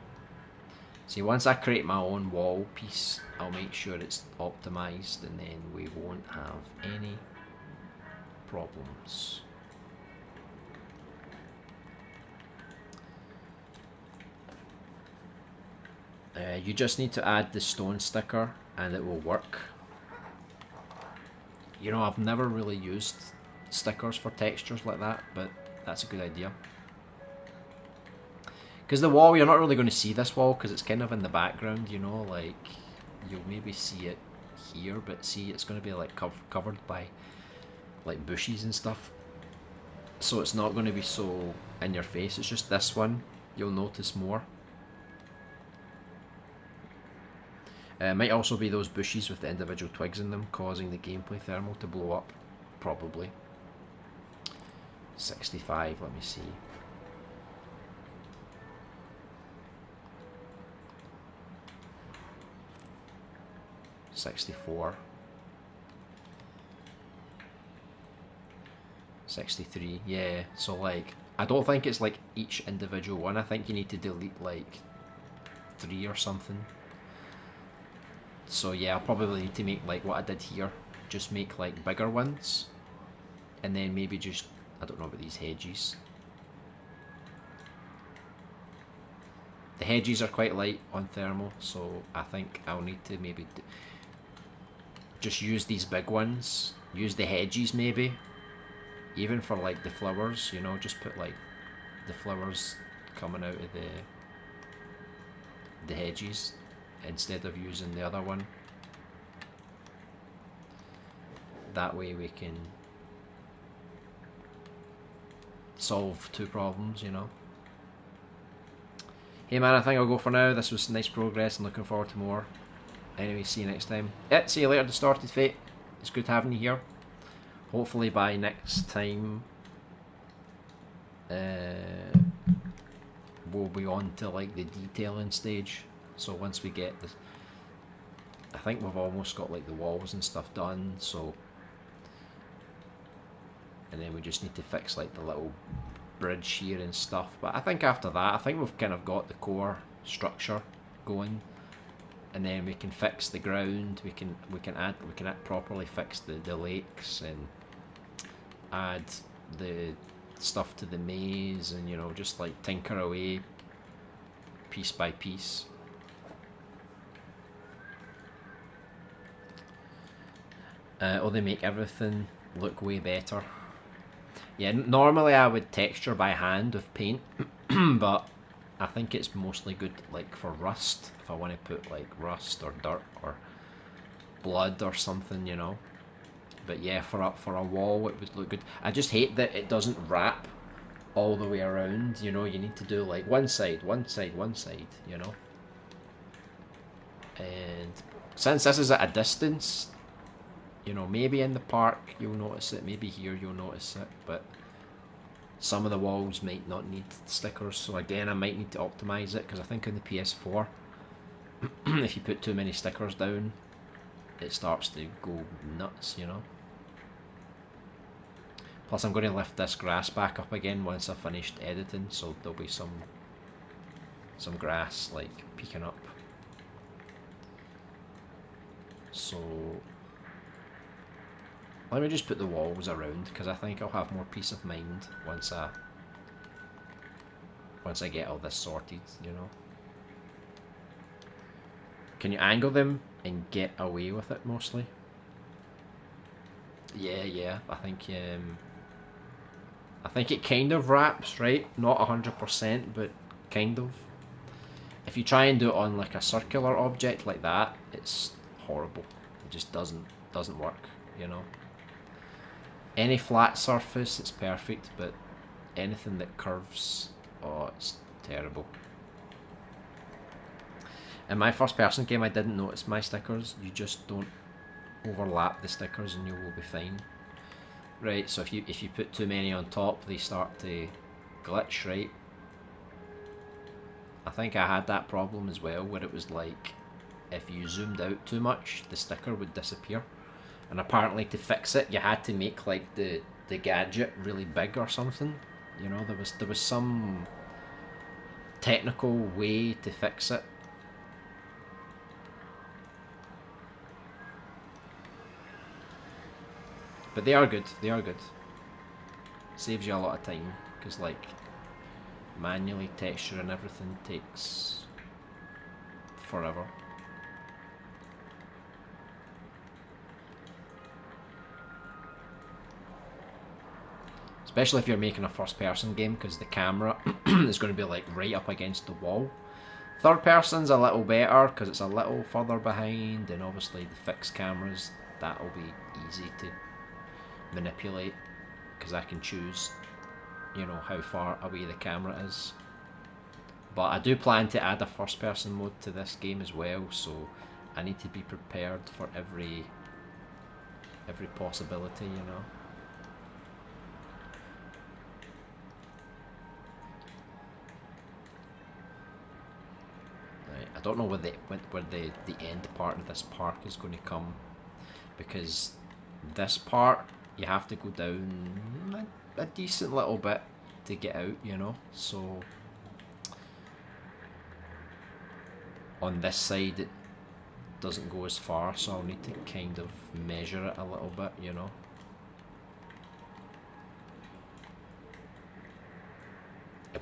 S1: See, once I create my own wall piece, I'll make sure it's optimized, and then we won't have any problems. You just need to add the stone sticker and it will work. You know, I've never really used stickers for textures like that, but that's a good idea. Because the wall, you're not really going to see this wall because it's kind of in the background, you know, like you'll maybe see it here, but see, it's going to be like covered by like bushes and stuff. So it's not going to be so in your face. It's just this one you'll notice more. It might also be those bushes with the individual twigs in them causing the gameplay thermal to blow up, probably. 65, let me see. $64. 63, yeah. So like, I don't think it's like each individual one. I think you need to delete like 3 or something. So yeah, I'll probably need to make like what I did here. Just make like bigger ones. And then maybe just, I don't know about these hedges. The hedges are quite light on thermal, so I think I'll need to maybe just use these big ones. Use the hedges maybe. Even for like the flowers, you know, just put like the flowers coming out of the hedges instead of using the other one. That way we can solve 2 problems, you know. Hey man, I think I'll go for now. This was nice progress and looking forward to more. Anyway, see you next time. Yeah, see you later, Distorted Fate. It's good having you here. Hopefully by next time we'll be on to like the detailing stage. So once we get this, I think we've almost got like the walls and stuff done, so, and then we just need to fix like the little bridge here and stuff. But I think after that, I think we've kind of got the core structure going, and then we can fix the ground. We can properly fix the lakes and add the stuff to the maze, and you know, just like tinker away piece by piece. Or they make everything look way better. Yeah, normally I would texture by hand with paint, but I think it's mostly good like for rust, if I want to put like rust or dirt or blood or something, you know. But yeah, for a wall it would look good. I just hate that it doesn't wrap all the way around, you know. You need to do like one side, one side, one side, you know. And since this is at a distance, you know, maybe in the park you'll notice it, maybe here you'll notice it, but some of the walls might not need stickers, so again I might need to optimize it, because I think on the PS4 if you put too many stickers down it starts to go nuts, you know. Plus I'm going to lift this grass back up again once I've finished editing, so there'll be some grass like peeking up. So let me just put the walls around, because I think I'll have more peace of mind once I get all this sorted, you know. Can you angle them and get away with it mostly? Yeah, I think it kind of wraps, right? Not 100%, but kind of. If you try and do it on like a circular object like that, it's horrible. It just doesn't work, you know. Any flat surface, it's perfect, but anything that curves, oh, it's terrible. In my first person game, I didn't notice my stickers. You just don't overlap the stickers and you will be fine. Right, so if you put too many on top, they start to glitch, right? I think I had that problem as well, where it was like, if you zoomed out too much, the sticker would disappear. And apparently to fix it, you had to make like the gadget really big or something. You know, there was some technical way to fix it. But they are good. They are good. Saves you a lot of time, because like manually texture and everything takes forever. Especially if you're making a first person game, because the camera is going to be like right up against the wall. Third person's a little better because it's a little further behind, and obviously the fixed cameras, that'll be easy to manipulate, because I can choose, you know, how far away the camera is. But I do plan to add a first person mode to this game as well, so I need to be prepared for every possibility, you know. Right, I don't know where the end part of this park is going to come, because this part you have to go down a decent little bit to get out, you know. So on this side it doesn't go as far, so I'll need to kind of measure it a little bit, you know.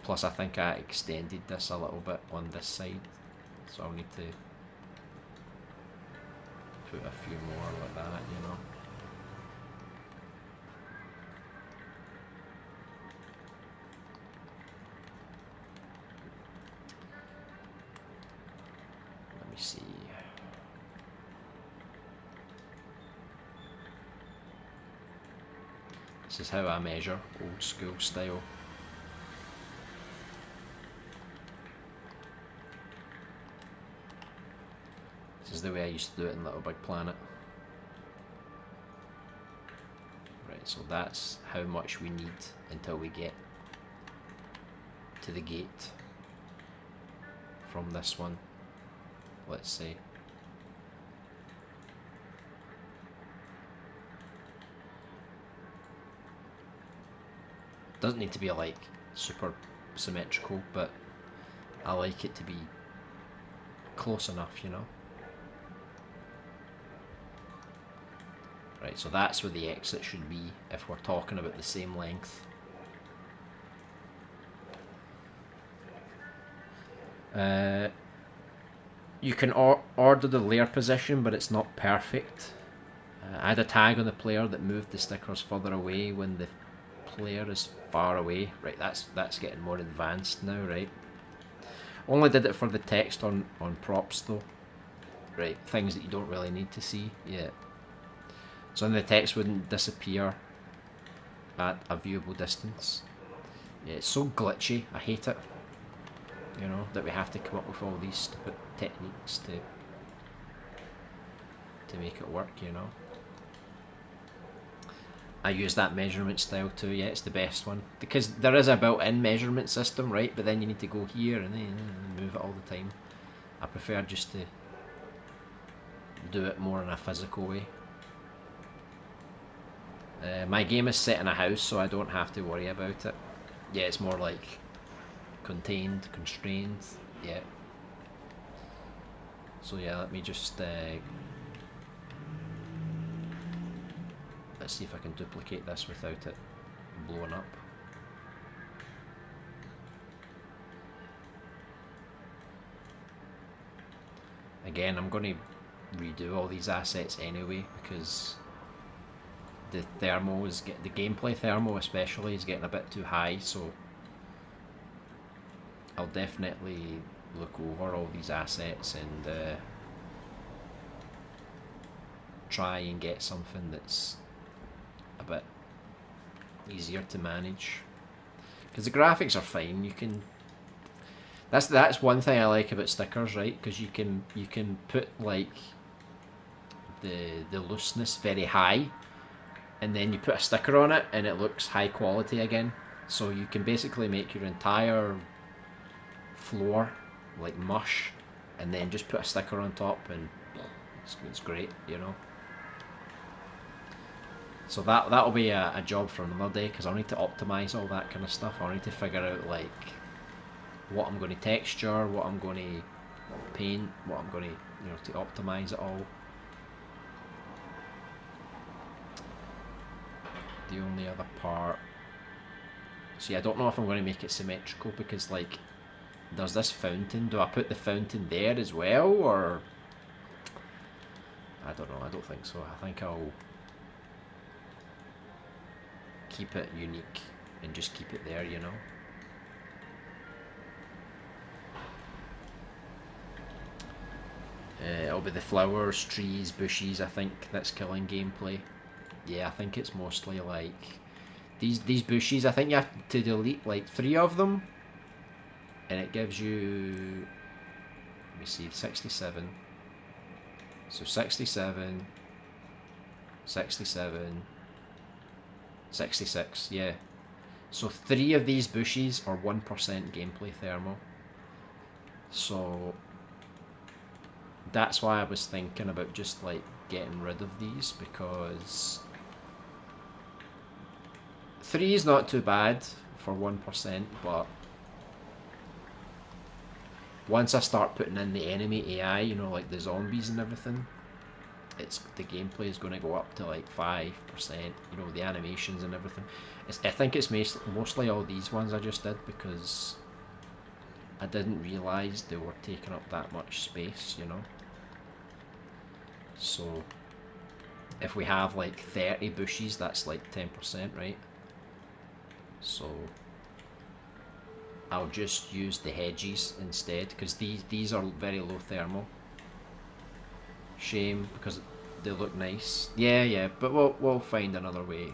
S1: Plus I think I extended this a little bit on this side, so I'll need to put a few more like that, you know. Let me see. This is how I measure, old school style. This is the way I used to do it in Little Big Planet. Right, so that's how much we need until we get to the gate from this one, let's say. Doesn't need to be like super symmetrical, but I like it to be close enough, you know. Right, so that's where the exit should be if we're talking about the same length. You can order the layer position, but it's not perfect. Add a tag on the player that moved the stickers further away when the player is far away. Right, that's getting more advanced now, right? Only did it for the text on props though. Right, things that you don't really need to see. Yeah. So then the text wouldn't disappear at a viewable distance. Yeah, it's so glitchy. I hate it. You know, that we have to come up with all these stupid techniques to make it work, you know. I use that measurement style too, yeah, it's the best one. Because there is a built-in measurement system, right? But then you need to go here and then move it all the time. I prefer just to do it more in a physical way. My game is set in a house, so I don't have to worry about it. Yeah, it's more like contained, constrained, yeah. So yeah, let me just let's see if I can duplicate this without it blowing up. Again, I'm going to redo all these assets anyway because the thermal is the gameplay thermal especially is getting a bit too high, so I'll definitely look over all these assets and try and get something that's a bit easier to manage. Because the graphics are fine. You can. That's one thing I like about stickers, right? Because you can put like the looseness very high, and then you put a sticker on it, and it looks high quality again. So you can basically make your entire floor like mush, and then just put a sticker on top, and it's great, you know. So that'll be a job for another day because I'll need to optimize all that kind of stuff. I'll need to figure out like what I'm going to texture, what I'm going to paint, what I'm going to optimize it all. The only other part, see, I don't know if I'm going to make it symmetrical because like there's this fountain. Do I put the fountain there as well, or I don't know. I don't think so. I think I'll keep it unique and just keep it there, you know. It'll be the flowers, trees, bushes, I think, that's killing gameplay. Yeah, I think it's mostly like these bushes. I think you have to delete like 3 of them, and it gives you, let me see, 67. So 67, 67, 66, yeah. So 3 of these bushes are 1% gameplay thermal. So that's why I was thinking about just like getting rid of these, because 3 is not too bad for 1%, but once I start putting in the enemy AI, you know, like the zombies and everything, the gameplay is going to go up to like 5%, you know, the animations and everything. I think it's mostly all these ones I just did because I didn't realise they were taking up that much space, you know. So if we have like 30 bushes, that's like 10%, right? So I'll just use the hedges instead because these are very low thermal. Shame because they look nice. Yeah, yeah, but we'll find another way.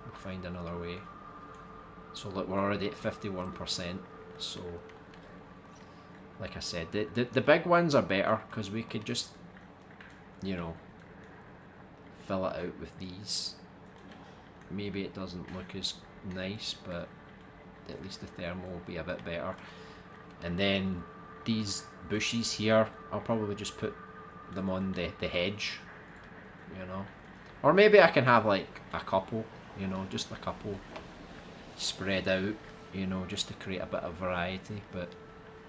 S1: We'll find another way. So look, we're already at 51%. So, like I said, the big ones are better because we could just, you know, fill it out with these. Maybe it doesn't look as nice, but at least the thermal will be a bit better. And then these bushes here, I'll probably just put them on the hedge, you know. Or maybe I can have like a couple, you know, just a couple spread out, you know, just to create a bit of variety, but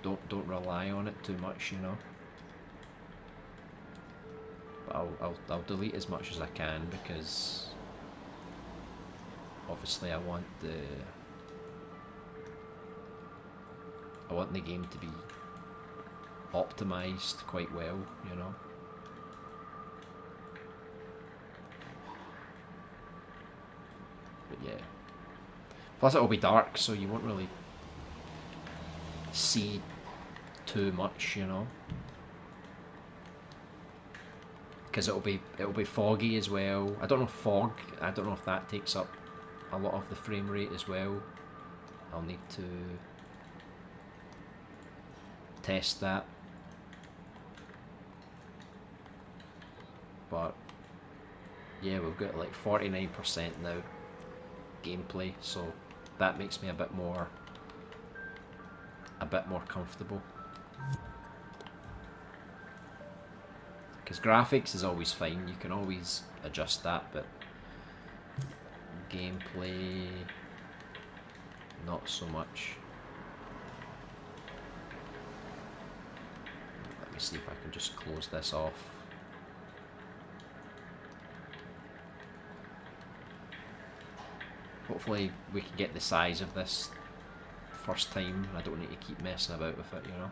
S1: don't rely on it too much, you know. But I'll delete as much as I can because obviously I want the game to be optimized quite well, you know. But yeah. Plus it'll be dark, so you won't really see too much, you know. because it'll be foggy as well. I don't know fog. I don't know if that takes up a lot of the frame rate as well. I'll need to test that. But yeah, we've got like 49% now gameplay, so that makes me a bit more comfortable. Because graphics is always fine, you can always adjust that, but gameplay, not so much. Let me see if I can just close this off. Hopefully we can get the size of this first time, and I don't need to keep messing about with it, you know.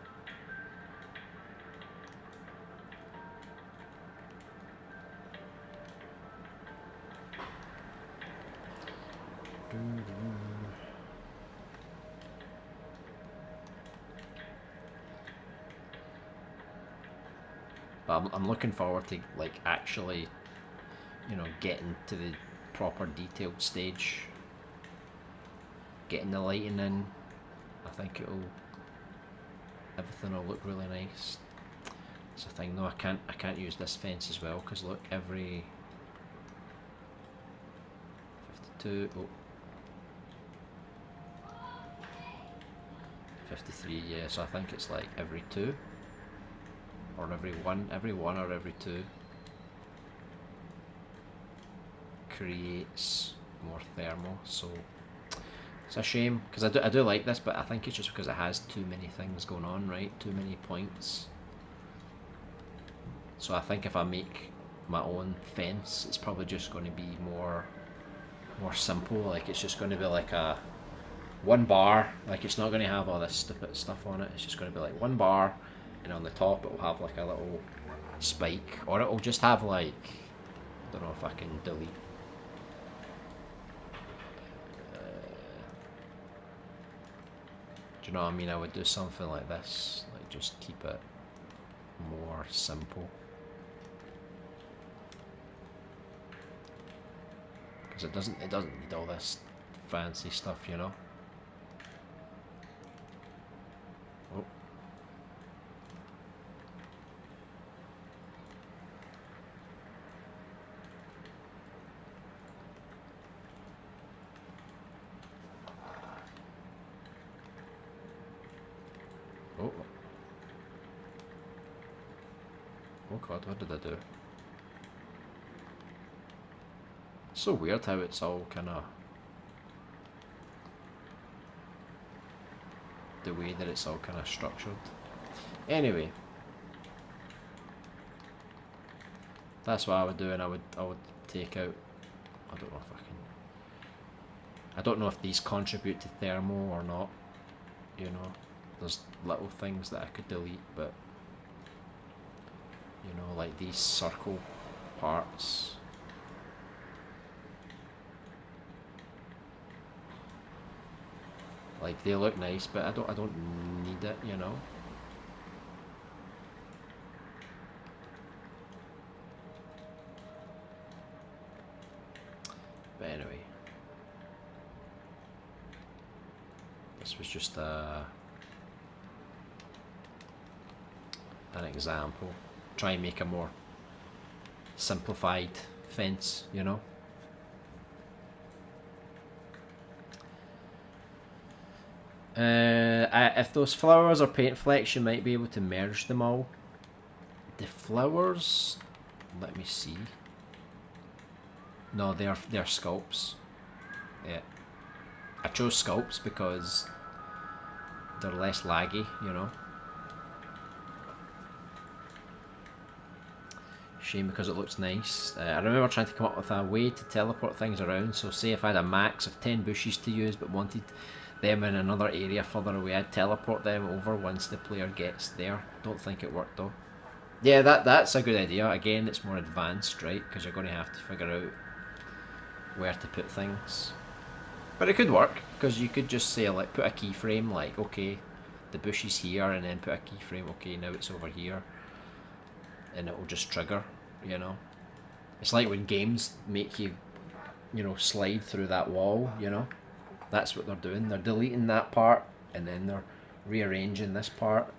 S1: But I'm looking forward to like actually, you know, getting to the proper detailed stage, getting the lighting in. I think everything will look really nice. It's a thing though, I can't use this fence as well, because look, every 52, oh, 53, yeah, so I think it's like every 2 or every one or every 2 creates more thermal. So it's a shame, because I do like this, but I think it's just because it has too many things going on, right? Too many points. So I think if I make my own fence, it's probably just going to be more simple. Like it's just going to be like a one bar. Like it's not going to have all this stupid stuff on it. It's just going to be like one bar, and on the top it will have like a little spike, or it will just have like, I don't know if I can delete. Do you know what I mean? I would do something like this, like just keep it more simple. Because it doesn't need all this fancy stuff, you know. Oh. Oh. Oh god, what did I do? So weird how it's all kind of the way that it's all kind of structured. Anyway, that's what I would do, and I would take out. I don't know if I can. I don't know if these contribute to thermal or not. You know, there's little things that I could delete, but you know, like these circle parts. Like they look nice, but I don't need it, you know. But anyway, this was just an example. Try and make a more simplified fence, you know. If those flowers are paint flecks, you might be able to merge them all. The flowers, let me see. No, they're sculpts. Yeah, I chose sculpts because they're less laggy, you know. Shame because it looks nice. I remember trying to come up with a way to teleport things around. So say if I had a max of 10 bushes to use but wanted them in another area further away, I'd teleport them over once the player gets there. Don't think it worked though. Yeah, that's a good idea. Again, it's more advanced, right? Because you're going to have to figure out where to put things. But it could work, because you could just say, like, put a keyframe, like, okay, the bush is here, and then put a keyframe, okay, now it's over here, and it will just trigger. you know. It's like when games make you, slide through that wall, That's what they're doing. They're deleting that part and then they're rearranging this part,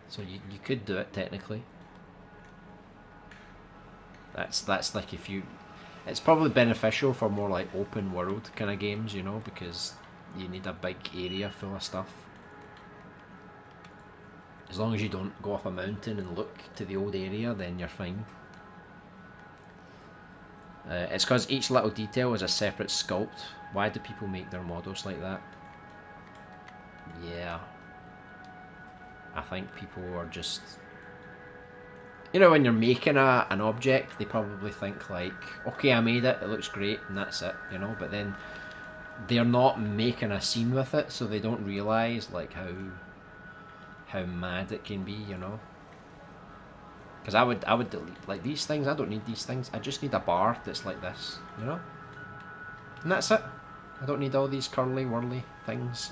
S1: So you could do it technically. That's like if you... It's probably beneficial for more like open world kind of games, because you need a big area full of stuff. As long as you don't go off a mountain and look to the old area, then you're fine. It's because each little detail is a separate sculpt. Why do people make their models like that? Yeah. I think people are just... when you're making an object, they probably think like, okay, I made it looks great, and that's it, But then they're not making a scene with it, so they don't realise like how mad it can be, Because I would delete like these things. I don't need these things. I just need a bar that's like this, and that's it. I don't need all these curly whirly things,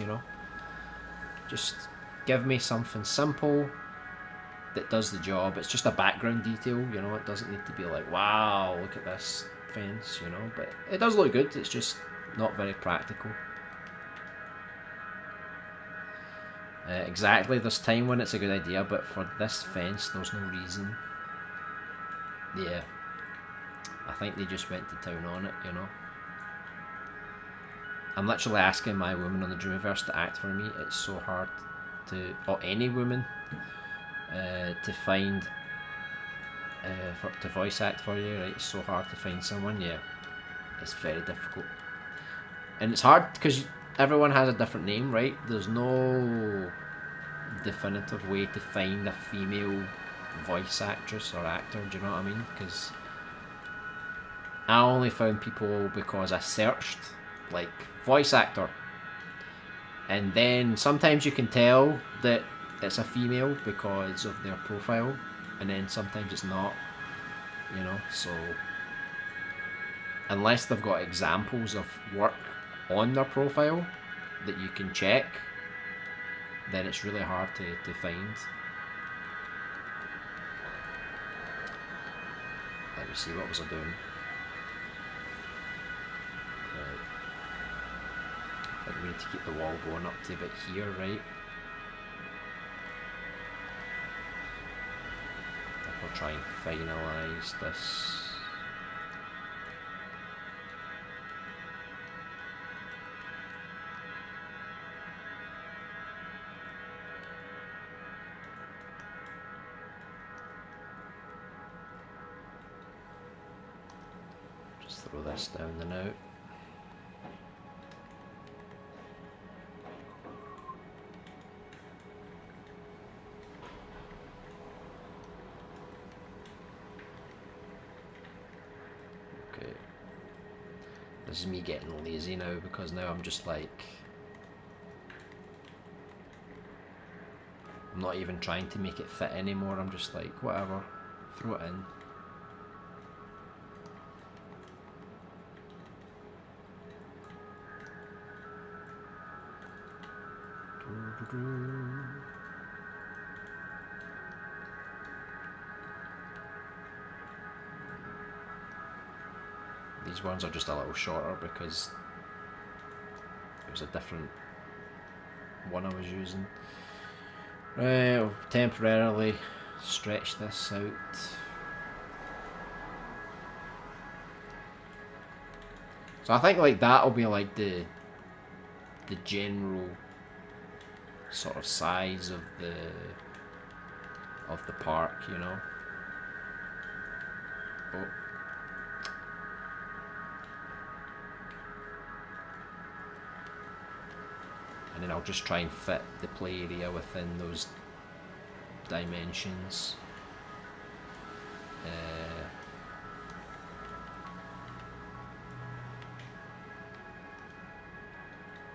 S1: Just give me something simple that does the job. It's just a background detail, It doesn't need to be like, wow, look at this fence, But it does look good. It's just not very practical. Exactly, there's time when it's a good idea, but for this fence, there's no reason. Yeah, I think they just went to town on it, I'm literally asking my woman on the Dreamverse to act for me. It's so hard or any woman, to find, to voice act for you, right? It's so hard to find someone, yeah. It's very difficult. And it's hard because everyone has a different name, right? There's no definitive way to find a female voice actress or actor, do you know what I mean? Because I only found people because I searched, like, voice actor. And then sometimes you can tell that it's a female because of their profile, and then sometimes it's not, so unless they've got examples of work on their profile that you can check, then it's really hard to find. Let me see, what was I doing? Right. I think we need to keep the wall going up to about here, right? If we'll try and finalise this. Just throw this down and out. Okay. This is me getting lazy now, because now I'm just like... I'm not even trying to make it fit anymore, I'm just like, whatever, throw it in. These ones are just a little shorter because it was a different one I was using. Right, I'll temporarily stretch this out. So I think like that'll be like the general sort of size of the park, Oh. And then I'll just try and fit the play area within those dimensions.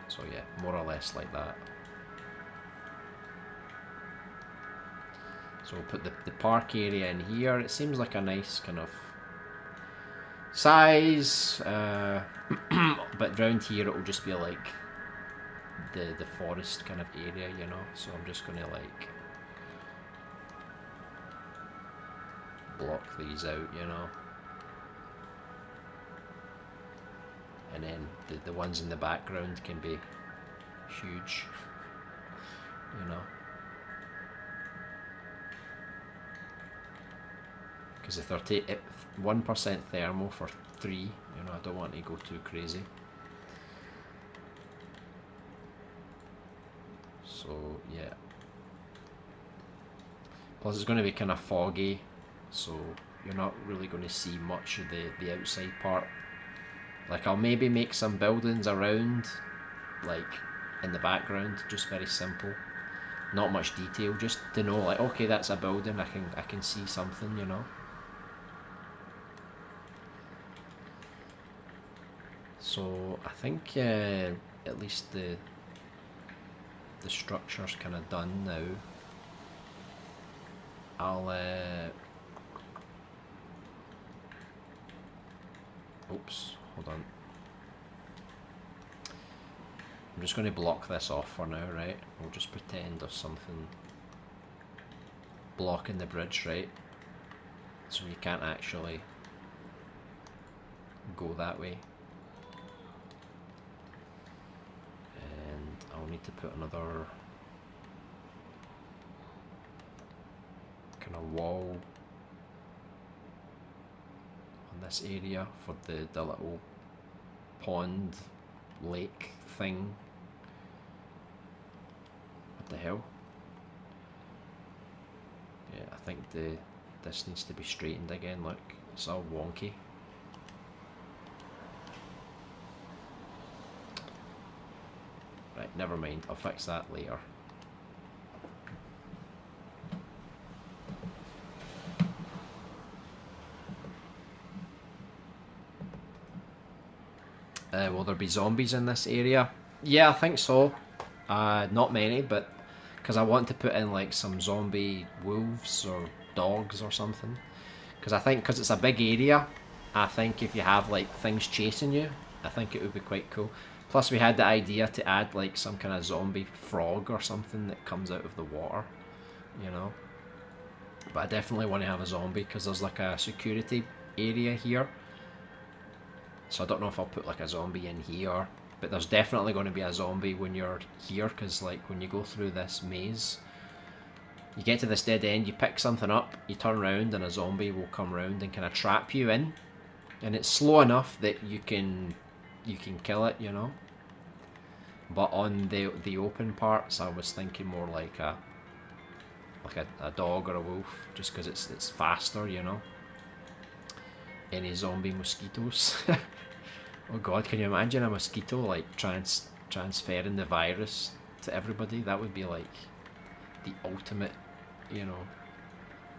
S1: So yeah, more or less like that. So we'll put the park area in here. It seems like a nice kind of size, but round here it will just be like the forest kind of area, So I'm just gonna like block these out, you know. And then the ones in the background can be huge, you know. Because if they're 1% thermal for 3, you know, I don't want to go too crazy. So yeah. Plus it's going to be kind of foggy, so you're not really going to see much of the outside part. Like I'll maybe make some buildings around, like in the background, just very simple. Not much detail, just to know like, okay, that's a building, I can see something, you know. So I think at least the structure's kind of done now. I'll oops, hold on. I'm just going to block this off for now, right? We'll just pretend there's something blocking the bridge, right? So you can't actually go that way. And I'll need to put another kind of wall on this area for the little pond lake thing. What the hell? Yeah, I think this needs to be straightened again. Look, it's all wonky. Right, never mind, I'll fix that later. Will there be zombies in this area? Yeah, I think so. Not many, but because I want to put in like some zombie wolves or dogs or something. Because I think because it's a big area, I think if you have like things chasing you, I think it would be quite cool. Plus we had the idea to add like some kind of zombie frog or something that comes out of the water, you know. But I definitely want to have a zombie because there's like a security area here. So I don't know if I'll put like a zombie in here, but there's definitely going to be a zombie when you're here, because like when you go through this maze, you get to this dead end, you pick something up, you turn around and a zombie will come around and kind of trap you in, and it's slow enough that you can kill it, you know. But on the open parts, I was thinking more like a dog or a wolf, just because it's faster, you know. Any zombie mosquitoes? Oh god, can you imagine a mosquito like transferring the virus to everybody? That would be like the ultimate, you know,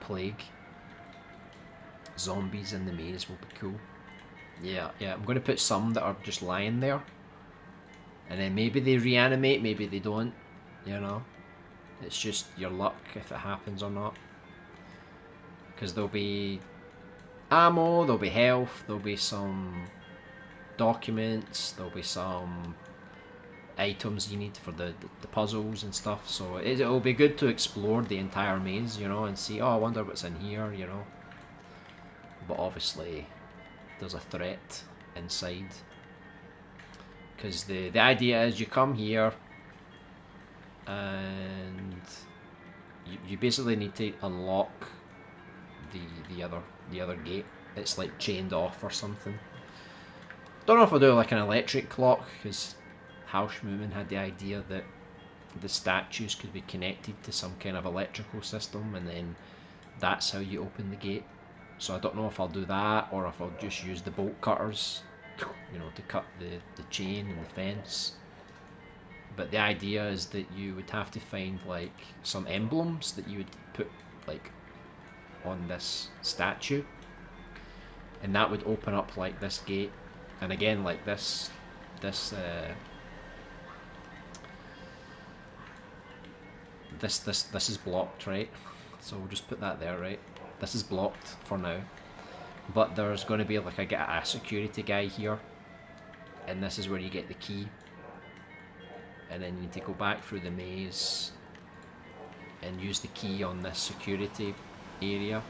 S1: plague. Zombies in the maze will be cool. Yeah, I'm going to put some that are just lying there. And then maybe they reanimate, maybe they don't, you know. It's just your luck if it happens or not. Because there'll be ammo, there'll be health, there'll be some documents, there'll be some items you need for the puzzles and stuff, so it'll be good to explore the entire maze, you know, and see, oh, I wonder what's in here, you know. But obviously there's a threat inside, because the idea is you come here and you basically need to unlock the other gate. It's like chained off or something. Don't know if I'll do like an electric clock, because Hauschmumen had the idea that the statues could be connected to some kind of electrical system, and then that's how you open the gate. So I don't know if I'll do that, or if I'll just use the bolt cutters, you know, to cut the chain and the fence. But the idea is that you would have to find like some emblems that you would put like on this statue, and that would open up like this gate. And again, like this this is blocked, right? So we'll just put that there, right? This is blocked for now, but there's going to be like a security guy here, and this is where you get the key, and then you need to go back through the maze and use the key on this security area.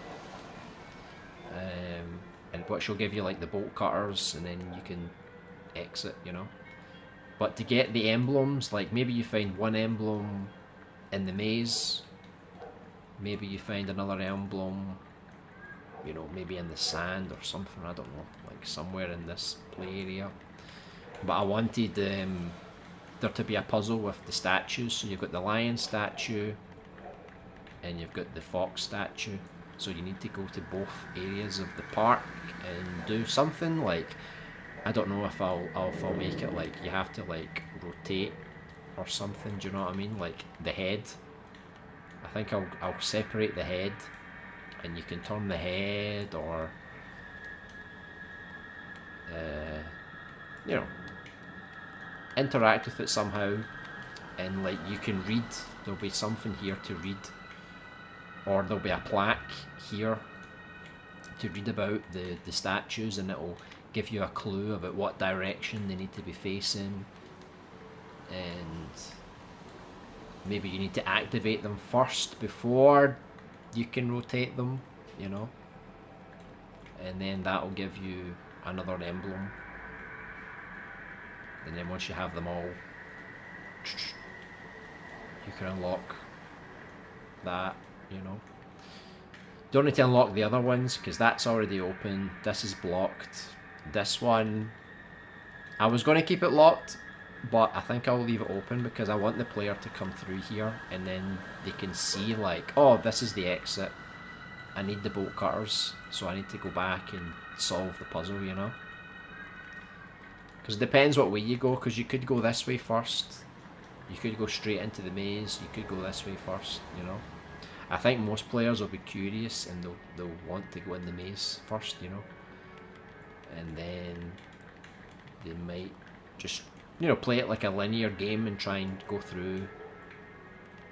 S1: and which will give you like the bolt cutters, and then you can exit, you know. But to get the emblems, like maybe you find one emblem in the maze, maybe you find another emblem, you know, maybe in the sand or something, I don't know, like somewhere in this play area. But I wanted there to be a puzzle with the statues, so you've got the lion statue and you've got the fox statue, so you need to go to both areas of the park and do something. Like, I don't know if I'll make it like you have to like rotate or something, do you know what I mean? Like the head, I think I'll separate the head, and you can turn the head, or you know, interact with it somehow, and like you can read, there'll be something here to read, or there'll be a plaque here to read about the statues, and it'll give you a clue about what direction they need to be facing, and maybe you need to activate them first before you can rotate them, you know, and then that'll give you another emblem, and then once you have them all, you can unlock that, you know. Don't need to unlock the other ones because that's already open. This is blocked. This one, I was going to keep it locked, but I think I'll leave it open because I want the player to come through here and then they can see like, oh, this is the exit. I need the bolt cutters, so I need to go back and solve the puzzle, you know. Because it depends what way you go, because you could go this way first. You could go straight into the maze. You could go this way first, you know. I think most players will be curious and they'll want to go in the maze first, you know. And then they might just, you know, play it like a linear game and try and go through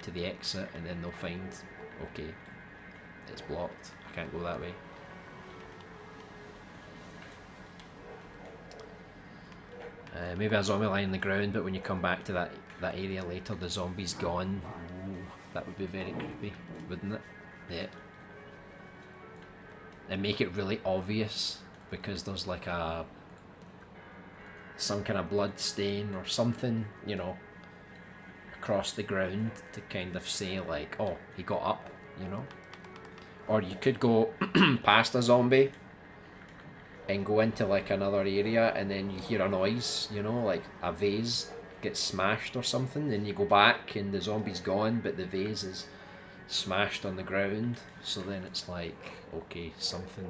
S1: to the exit, and then they'll find, okay, it's blocked, I can't go that way. Maybe a zombie lying on the ground, but when you come back to that area later, the zombie's gone. Ooh, that would be very creepy, wouldn't it? Yeah. And make it really obvious, because there's like some kind of blood stain or something, you know, across the ground to kind of say like, oh, he got up, you know. Or you could go past a zombie and go into like another area, and then you hear a noise, you know, like a vase gets smashed or something, then you go back and the zombie's gone, but the vase is smashed on the ground. So then it's like, okay, something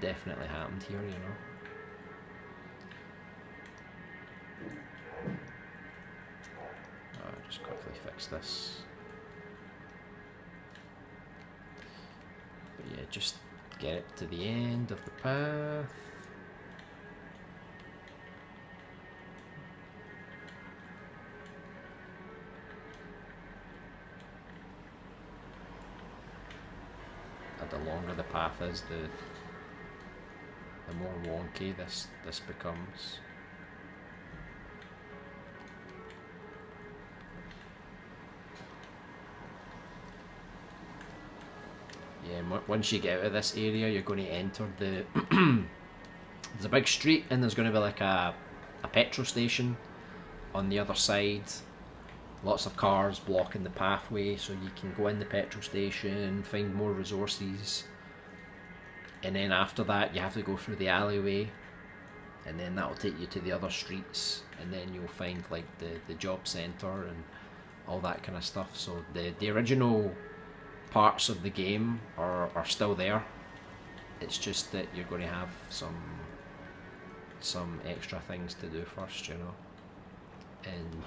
S1: definitely happened here, you know. I'll just quickly fix this. But yeah, just get it to the end of the path. The longer the path is, the more wonky this becomes. Yeah, once you get out of this area, you're going to enter the there's a big street, and there's going to be like a petrol station on the other side. Lots of cars blocking the pathway, so you can go in the petrol station, find more resources, and then after that you have to go through the alleyway, and then that'll take you to the other streets, and then you'll find like the job centre and all that kind of stuff. So the original parts of the game are still there. It's just that you're going to have some extra things to do first, you know. And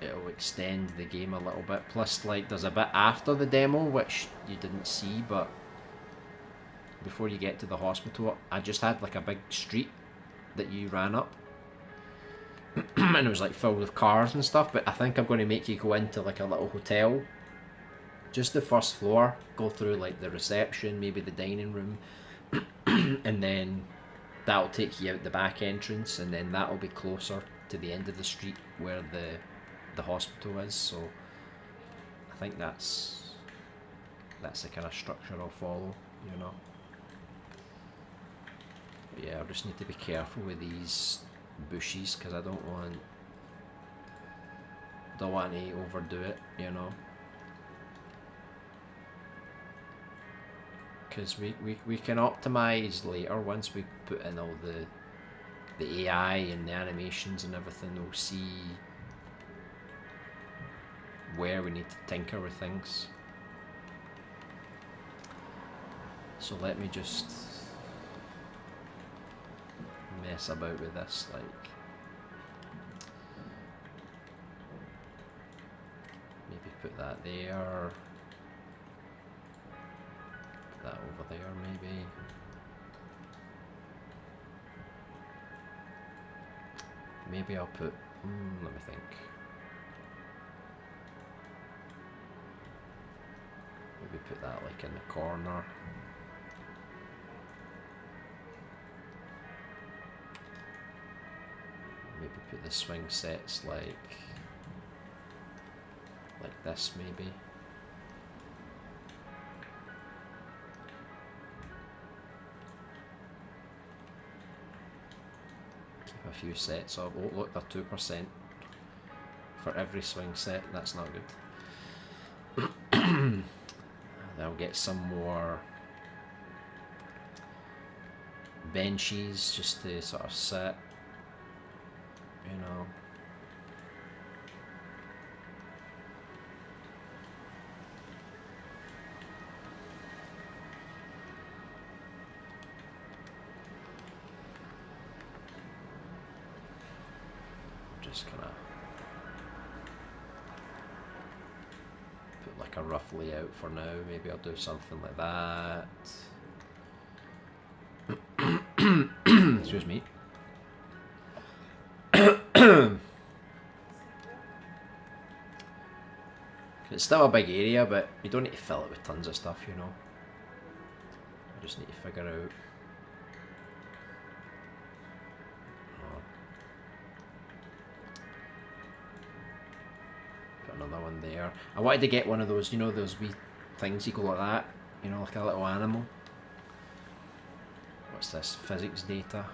S1: it'll extend the game a little bit. Plus, like, there's a bit after the demo which you didn't see, but before you get to the hospital, I just had like a big street that you ran up and it was like filled with cars and stuff. But I think I'm going to make you go into like a little hotel, just the first floor, go through like the reception, maybe the dining room, and then that'll take you out the back entrance, and then that'll be closer to the end of the street where the hospital is. So I think that's that's the kind of structure I'll follow, you know. But yeah, I just need to be careful with these bushes because I don't want to overdo it, you know. Because we can optimize later once we put in all the AI and the animations and everything. We'll see where we need to tinker with things. So let me just mess about with this, like maybe put that there, put that over there maybe. Maybe I'll put, let me think. Maybe put that like in the corner. Maybe put the swing sets like this maybe. Keep a few sets of, oh look, they're 2% for every swing set, that's not good. I'll get some more benches just to sort of sit, you know. Just kind of put like a rough layout for now. Maybe I'll do something like that. Excuse me. It's still a big area, but you don't need to fill it with tons of stuff, you know. You just need to figure out. Oh. Put another one there. I wanted to get one of those, you know, those wee things you go like that, you know, like a little animal. What's this? Physics data.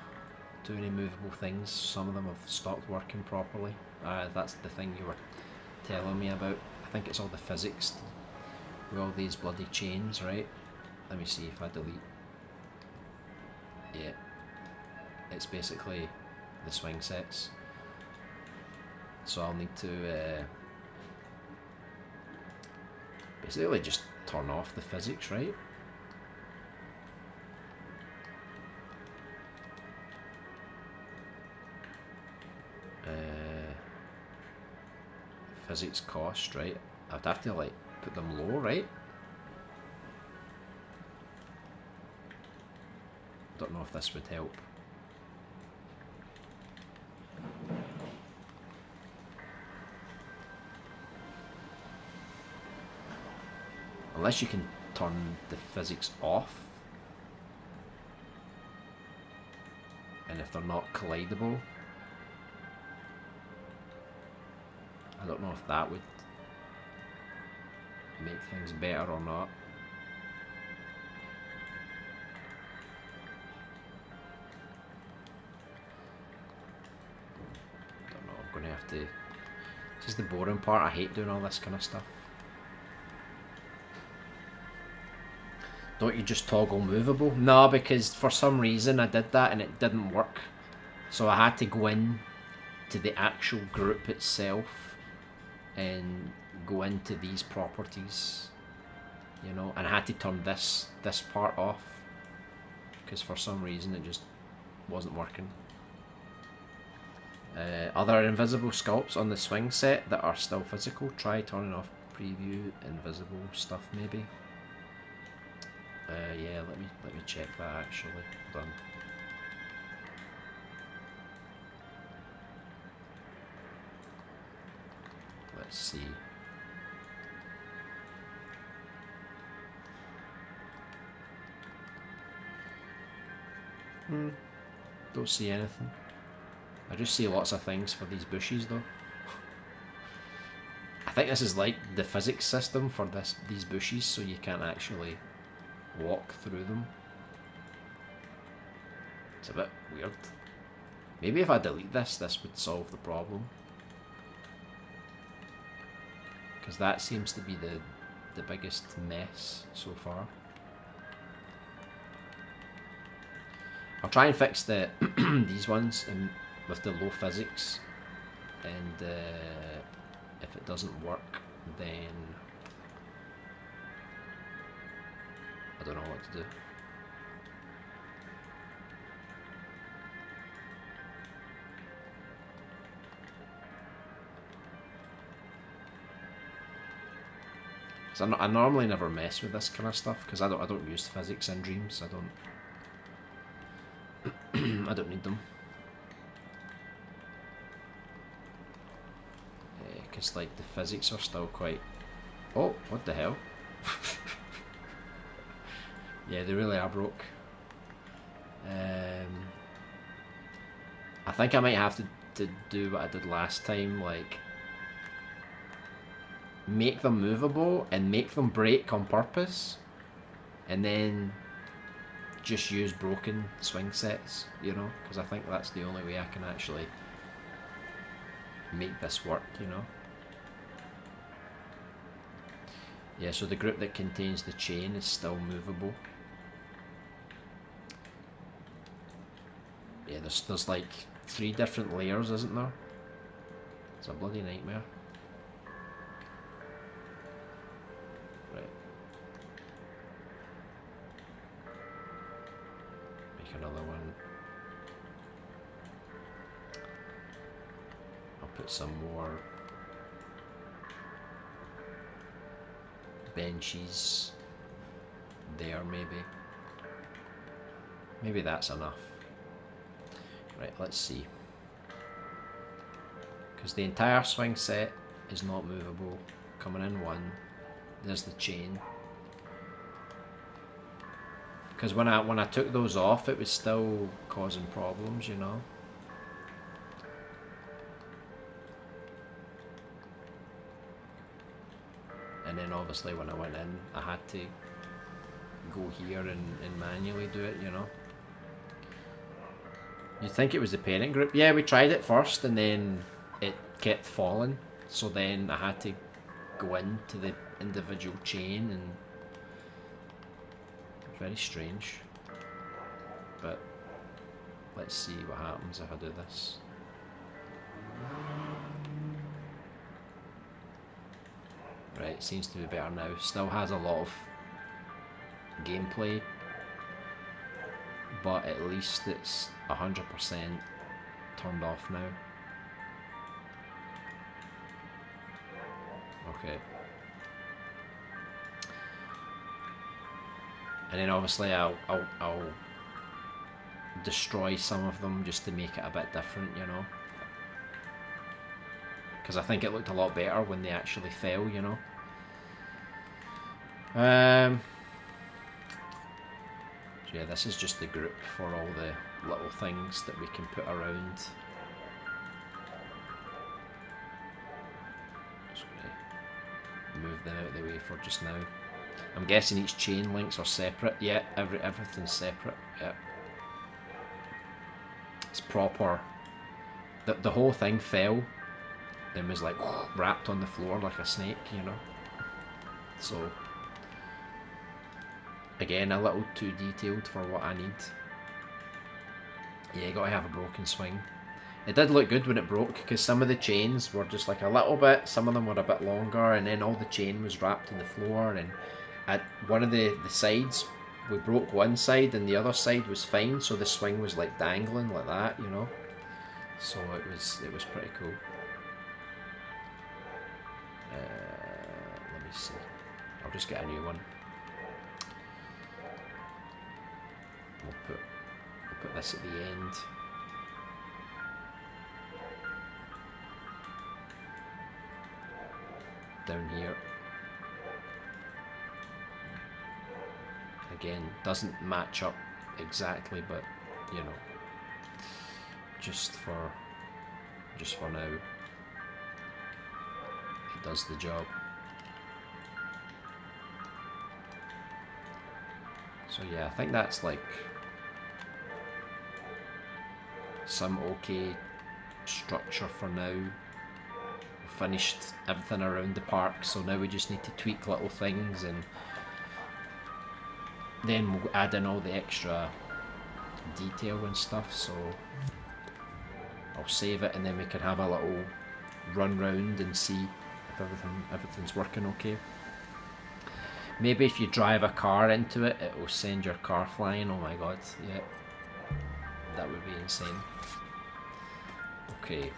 S1: Too many movable things. Some of them have stopped working properly. That's the thing you were telling me about. I think it's all the physics with all these bloody chains, right? Let me see if I delete. Yeah, it's basically the swing sets. So I'll need to basically just turn off the physics, right? Physics cost, right? I'd have to like put them low, right? Don't know if this would help. Unless you can turn the physics off. And if they're not collidable, I don't know if that would make things better or not. Don't know, I'm going to have to... This is the boring part, I hate doing all this kind of stuff. Don't you just toggle movable? No, because for some reason I did that and it didn't work. So I had to go in to the actual group itself and go into these properties, you know, and I had to turn this part off because for some reason it just wasn't working. Other invisible sculpts on the swing set that are still physical, try turning off preview invisible stuff maybe. Yeah, let me check that actually. Hold on. Let's see. Don't see anything. I just see lots of things for these bushes though. I think this is like the physics system for these bushes, so you can't actually walk through them. It's a bit weird. Maybe if I delete this would solve the problem. Because that seems to be the biggest mess so far. I'll try and fix the these ones with the low physics, and if it doesn't work, then I don't know what to do. So I normally never mess with this kind of stuff because I don't use physics in Dreams. I don't need them. Because like the physics are still quite. Oh, what the hell? Yeah, they really are broke. I think I might have to do what I did last time, like make them movable and make them break on purpose, and then just use broken swing sets, you know, because I think that's the only way I can actually make this work, you know. Yeah, so the group that contains the chain is still movable. Yeah, there's like 3 different layers, isn't there? It's a bloody nightmare. Right. Make another one. I'll put some more benches there, maybe. Maybe that's enough. Right, let's see. Because the entire swing set is not movable. Coming in 1. There's the chain. Because when I took those off, it was still causing problems, you know. And then obviously when I went in, I had to go here and manually do it, you know. You'd think it was the parent group. Yeah, we tried it first and then it kept falling. So then I had to go into the individual chain, and it's very strange. But let's see what happens if I do this. Right, seems to be better now. Still has a lot of gameplay, but at least it's 100% turned off now. Okay. And then obviously I'll destroy some of them just to make it a bit different, you know. Because I think it looked a lot better when they actually fell, you know. So yeah, this is just the group for all the little things that we can put around. Just gonna move them out of the way for just now. I'm guessing each chain links are separate. Yeah, everything's separate. Yeah. It's proper. The whole thing fell and was like wrapped on the floor like a snake, you know. So again, a little too detailed for what I need. Yeah, you gotta have a broken swing. It did look good when it broke, because some of the chains were just like a little bit, some of them were a bit longer, and then all the chain was wrapped in the floor, and at one of the sides, we broke one side and the other side was fine, so the swing was like dangling like that, you know. So it was pretty cool. Let me see. I'll just get a new one. We'll put this at the end. Down here. Again, doesn't match up exactly, but you know, just for now, does the job. So yeah, I think that's like some okay structure for now. We've finished everything around the park, so now we just need to tweak little things, and then we'll add in all the extra detail and stuff. So I'll save it, and then we can have a little run round and see if everything's working okay. Maybe if you drive a car into it, it will send your car flying. Oh my god, yeah, that would be insane. Okay,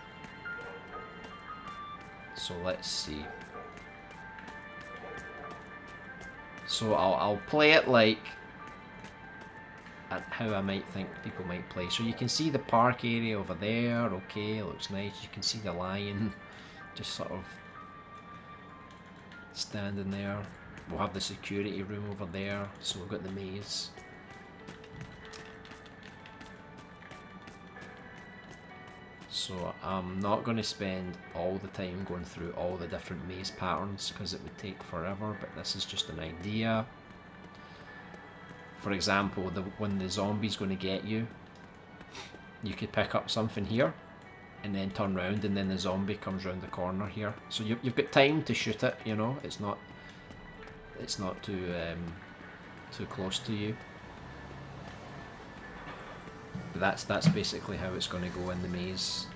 S1: so let's see. So I'll play it like how I might think people might play. So you can see the park area over there. Okay, it looks nice. You can see the lion just sort of standing there. We'll have the security room over there. So we've got the maze. So I'm not going to spend all the time going through all the different maze patterns because it would take forever, but this is just an idea. For example, when the zombie's going to get you, you could pick up something here and then turn around, and then the zombie comes round the corner here. So you've got time to shoot it, you know, it's not too close to you. But that's basically how it's going to go in the maze.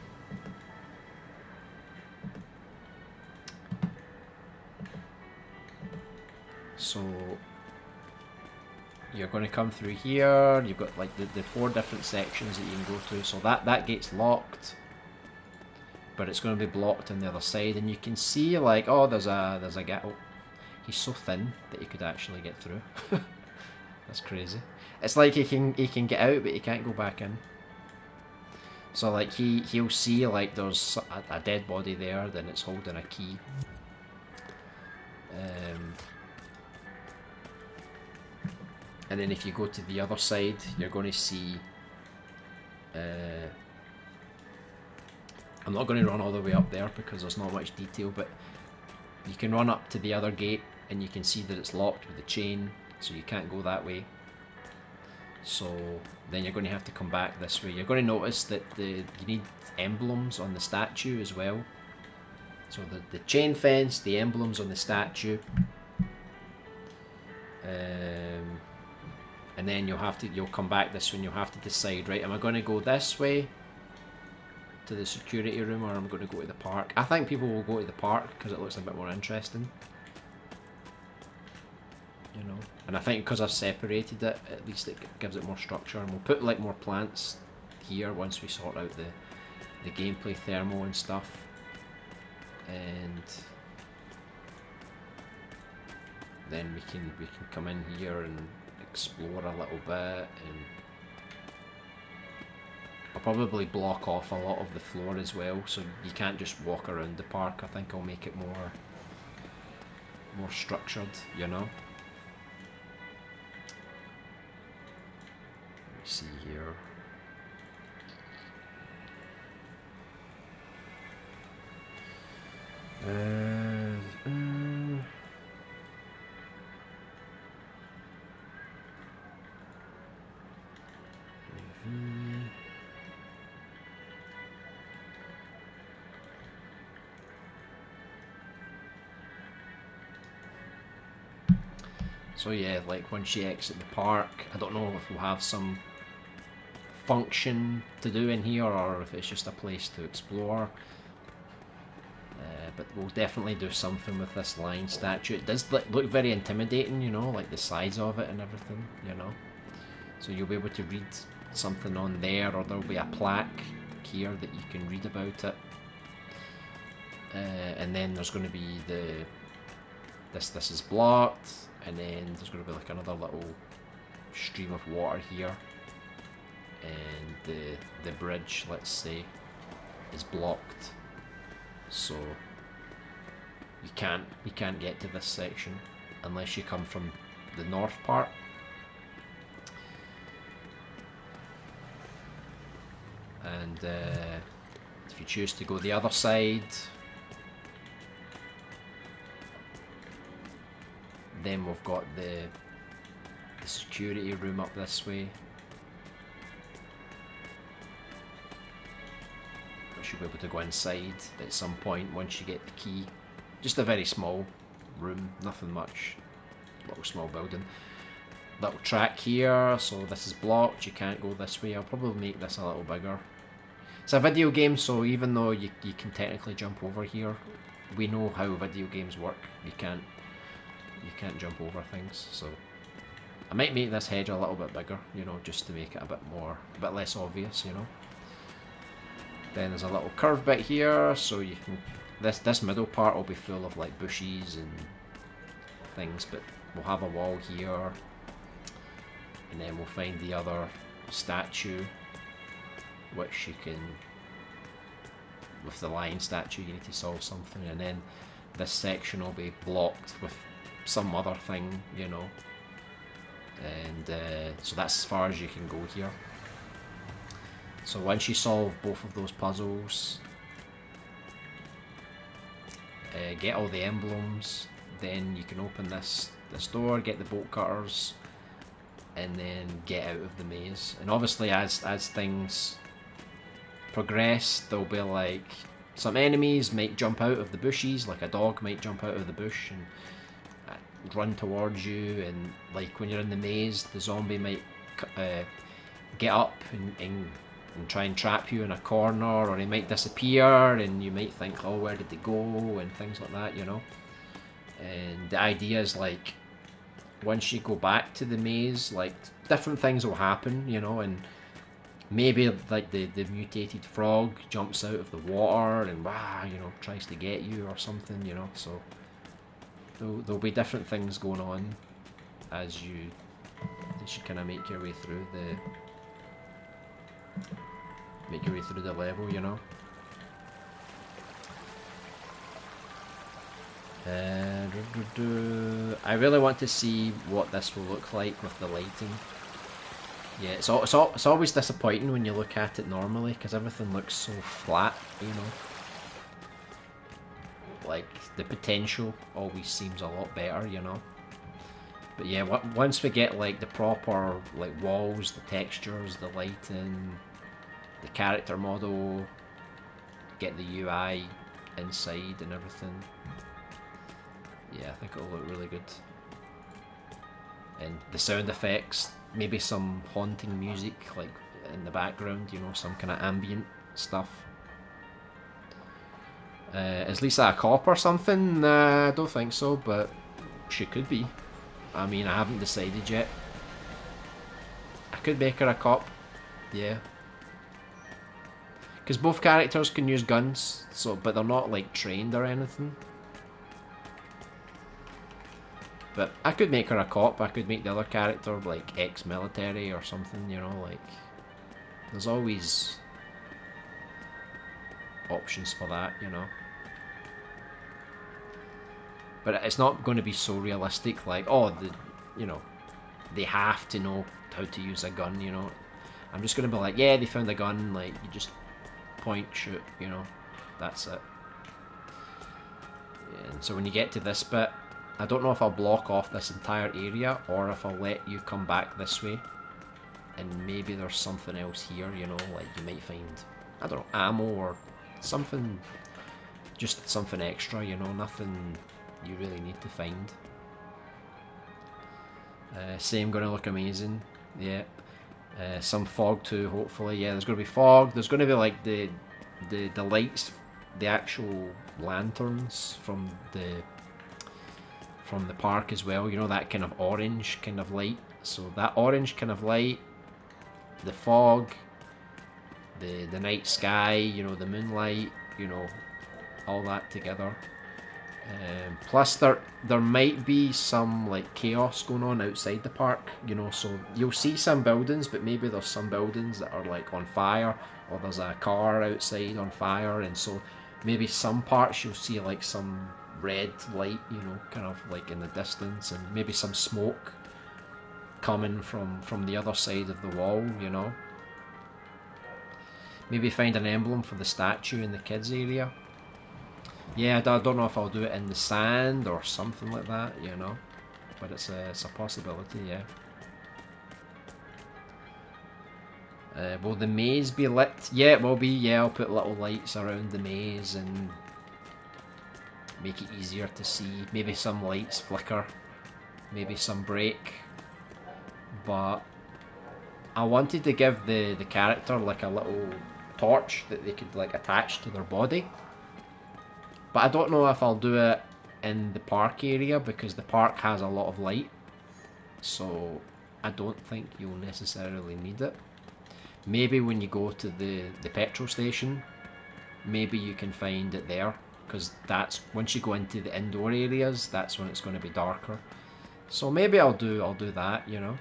S1: So you're going to come through here. You've got like the 4 different sections that you can go through. So that gets locked, but it's going to be blocked on the other side. And you can see like, oh, there's a gap. Oh, he's so thin that he could actually get through. That's crazy. It's like he can get out, but he can't go back in. So like he'll see like there's a dead body there, then it's holding a key. And then if you go to the other side, you're going to see. I'm not going to run all the way up there because there's not much detail, but you can run up to the other gate and you can see that it's locked with a chain, so you can't go that way. So then you're going to have to come back this way. You're going to notice that you need emblems on the statue as well. So the chain fence, the emblems on the statue, and then you'll come back this way and you'll have to decide, right, am I going to go this way to the security room, or am I going to go to the park? I think people will go to the park because it looks a bit more interesting, you know. And I think because I've separated it, at least it gives it more structure. And we'll put like more plants here once we sort out the gameplay thermal and stuff. And then we can come in here and explore a little bit, and I'll probably block off a lot of the floor as well, so you can't just walk around the park. I think I'll make it more structured, you know. Let me see here. So yeah, like once you exit the park, I don't know if we'll have some function to do in here or if it's just a place to explore. But we'll definitely do something with this lion statue. It does look very intimidating, you know, like the size of it and everything, you know. So you'll be able to read something on there, or there'll be a plaque here that you can read about it. And then there's going to be this is blocked, and then there's going to be like another little stream of water here, and the bridge, let's say, is blocked, so you can't get to this section unless you come from the north part. And if you choose to go the other side, Then we've got the security room up this way. We should be able to go inside at some point once you get the key. Just a very small room, nothing much. Little small building. Little track here, so this is blocked, you can't go this way. I'll probably make this a little bigger. It's a video game, so even though you can technically jump over here, we know how video games work. You can't jump over things, so I might make this hedge a little bit bigger, you know, just to make it a bit less obvious, you know. Then there's a little curved bit here, so you can this middle part will be full of like bushes and things, but we'll have a wall here, and then we'll find the other statue, which you can, with the lion statue you need to solve something, and then this section will be blocked with some other thing, you know, and so that's as far as you can go here. So once you solve both of those puzzles, get all the emblems, then you can open this door, get the bolt cutters, and then get out of the maze. And obviously as things progress, there'll be like some enemies might jump out of the bushes, like a dog might jump out of the bush and run towards you, and like when you're in the maze, the zombie might get up and try and trap you in a corner, or he might disappear and you might think, oh, where did they go, and things like that, you know. And the idea is like once you go back to the maze, like different things will happen, you know, and maybe like the mutated frog jumps out of the water and you know, tries to get you or something, you know. So there'll be different things going on as you kind of make your way through the level, you know. I really want to see what this will look like with the lighting. Yeah, it's always disappointing when you look at it normally, because everything looks so flat, you know. Like, the potential always seems a lot better, you know. But yeah, once we get like the proper like walls, the textures, the lighting, the character model, get the UI inside and everything, yeah, I think it'll look really good. And the sound effects, maybe some haunting music like in the background, you know, some kind of ambient stuff. Is Lisa a cop or something? I don't think so, but she could be. I mean, I haven't decided yet. I could make her a cop, yeah. Because both characters can use guns, so but they're not like trained or anything. But I could make her a cop. I could make the other character like ex-military or something, you know, like there's always options for that, you know. But it's not going to be so realistic, like, oh, you know, they have to know how to use a gun, you know. I'm just going to be like, yeah, they found a gun, like, you just point, shoot, you know, that's it. And so when you get to this bit, I don't know if I'll block off this entire area or if I'll let you come back this way. And maybe there's something else here, you know, like you might find, I don't know, ammo or something, just something extra, you know, nothing you really need to find. Same, gonna look amazing, yeah. Some fog too, hopefully. Yeah, there's gonna be fog. There's gonna be like the lights, the actual lanterns from the park as well. You know, that kind of orange kind of light. So that orange kind of light, the fog, the night sky. You know, the moonlight. You know, all that together. Plus there might be some like chaos going on outside the park, you know, so you'll see some buildings, but maybe there's some buildings that are like on fire, or there's a car outside on fire, and so maybe some parts you'll see like some red light, you know, kind of like in the distance, and maybe some smoke coming from the other side of the wall, you know. Maybe find an emblem for the statue in the kids area. Yeah, I don't know if I'll do it in the sand or something like that, you know. but it's a possibility, yeah. Will the maze be lit? Yeah, it will be. Yeah, I'll put little lights around the maze and make it easier to see. Maybe some lights flicker, maybe some break. But I wanted to give the character like a little torch that they could like attach to their body. But I don't know if I'll do it in the park area because the park has a lot of light. So I don't think you'll necessarily need it. Maybe when you go to the petrol station, maybe you can find it there, because that's once you go into the indoor areas, that's when it's going to be darker. So maybe I'll do that, you know.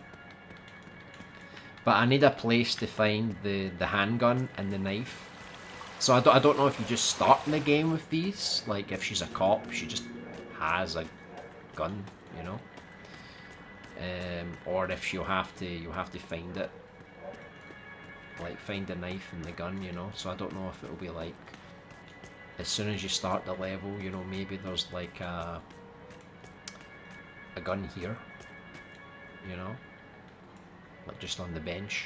S1: But I need a place to find the handgun and the knife. So I don't know if you just start in the game with these, like if she's a cop, she just has a gun, you know, or if you'll have to find it, like find the knife and the gun, you know. So I don't know if it'll be like as soon as you start the level, you know, maybe there's like a gun here, you know, like just on the bench.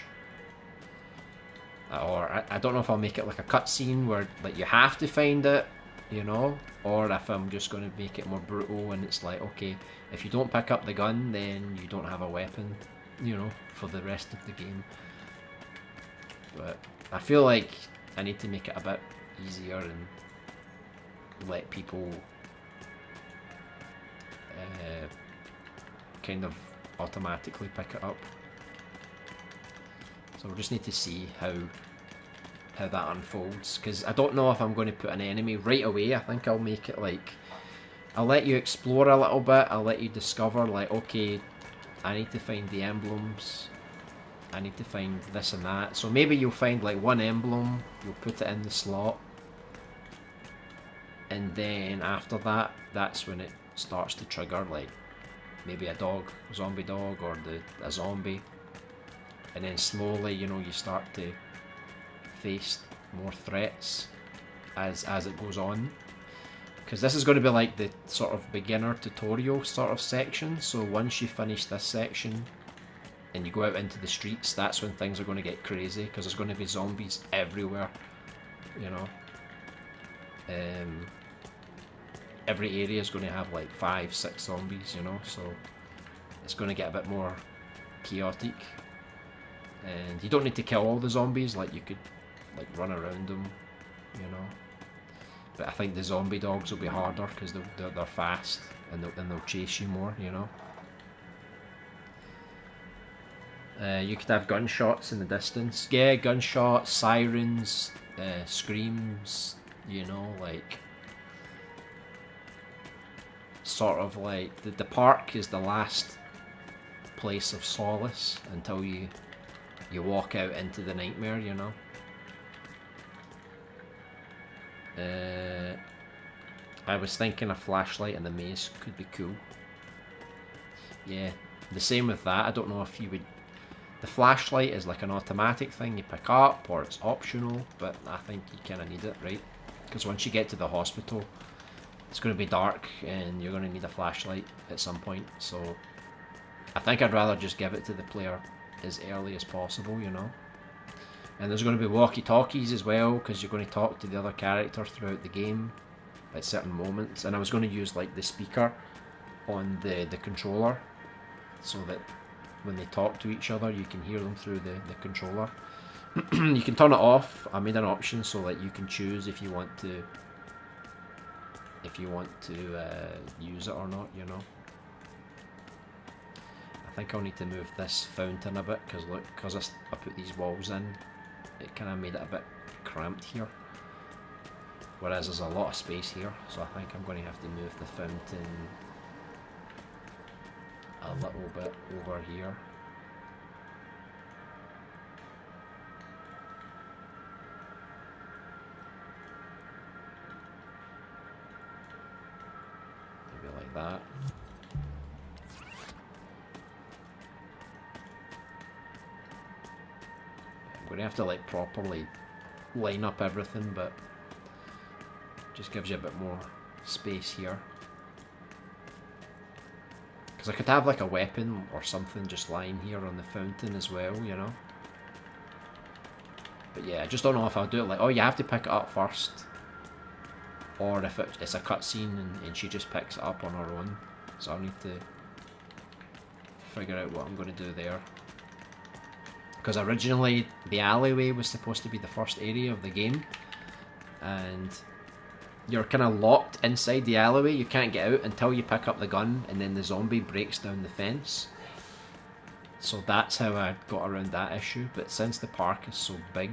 S1: Or I don't know if I'll make it like a cutscene where like you have to find it, you know, or if I'm just going to make it more brutal and it's like, okay, if you don't pick up the gun, then you don't have a weapon, you know, for the rest of the game. But I feel like I need to make it a bit easier and let people kind of automatically pick it up. So we'll just need to see how that unfolds, because I don't know if I'm going to put an enemy right away. I think I'll make it like, I'll let you explore a little bit, I'll let you discover like, okay, I need to find the emblems, I need to find this and that. So maybe you'll find like one emblem, you'll put it in the slot, and then after that, that's when it starts to trigger, like maybe a dog, zombie dog, or a zombie. And then slowly, you know, you start to face more threats as it goes on. Because this is going to be like the sort of beginner tutorial sort of section. So once you finish this section and you go out into the streets, that's when things are going to get crazy, because there's going to be zombies everywhere, you know. Every area is going to have like 5-6 zombies, you know, so it's going to get a bit more chaotic. And you don't need to kill all the zombies, like you could like run around them, you know. But I think the zombie dogs will be harder because they're fast and they'll chase you more, you know. You could have gunshots in the distance. Yeah, gunshots, sirens, screams, you know, like sort of like the park is the last place of solace until you walk out into the nightmare, you know. I was thinking a flashlight in the maze could be cool. Yeah, the same with that. I don't know if you would... The flashlight is like an automatic thing you pick up, or it's optional, but I think you kind of need it, right? Because once you get to the hospital, it's going to be dark and you're going to need a flashlight at some point. So I think I'd rather just give it to the player as early as possible, you know. And there's going to be walkie-talkies as well, because you're going to talk to the other character throughout the game at certain moments. And I was going to use like the speaker on the controller, so that when they talk to each other you can hear them through the controller. You can turn it off. I made an option so that you can choose if you want to use it or not, you know. I think I'll need to move this fountain a bit, because look, because I put these walls in, it kind of made it a bit cramped here, whereas there's a lot of space here. So I think I'm going to have to move the fountain a little bit over here. Maybe like that. I'm going to have to like properly line up everything, but just gives you a bit more space here. Because I could have like a weapon or something just lying here on the fountain as well, you know. But yeah, I just don't know if I'll do it like, oh, you have to pick it up first. Or if it's a cutscene and she just picks it up on her own. So I'll need to figure out what I'm going to do there. Because originally the alleyway was supposed to be the first area of the game. And you're kind of locked inside the alleyway. You can't get out until you pick up the gun and then the zombie breaks down the fence. So that's how I got around that issue. But since the park is so big,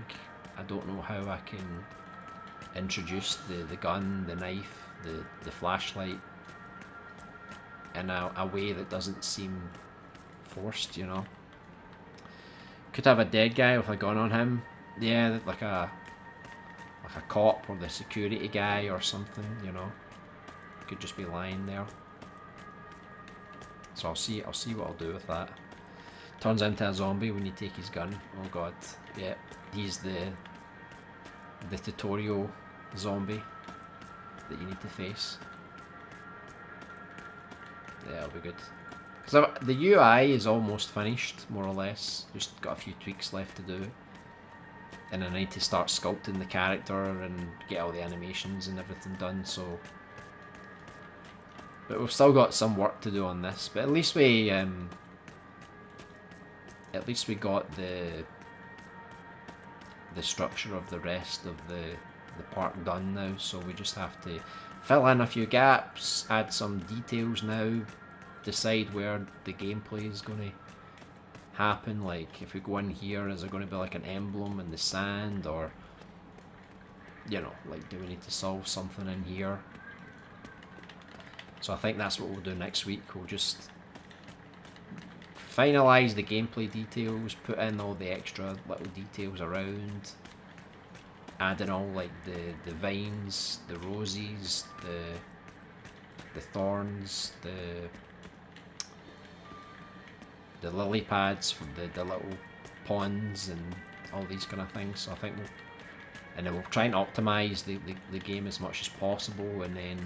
S1: I don't know how I can introduce the gun, the knife, the flashlight in a way that doesn't seem forced, you know. Could have a dead guy with a gun on him. Yeah, like a cop or the security guy or something, you know. Could just be lying there. So I'll see what I'll do with that. Turns into a zombie when you take his gun. Oh god. Yeah, he's the tutorial zombie that you need to face. Yeah, it'll be good. Because the UI is almost finished, more or less. Just got a few tweaks left to do. And I need to start sculpting the character and get all the animations and everything done, so... But we've still got some work to do on this, but at least we got the structure of the rest of the park done now, so we just have to fill in a few gaps, add some details now, decide where the gameplay is going to happen. Like if we go in here, is there going to be like an emblem in the sand, or you know, like do we need to solve something in here? So I think that's what we'll do next week. We'll just finalise the gameplay details, put in all the extra little details around, add in all like the vines, the roses, the thorns, the lily pads from the little ponds and all these kind of things. So I think then we'll try and optimise the game as much as possible, and then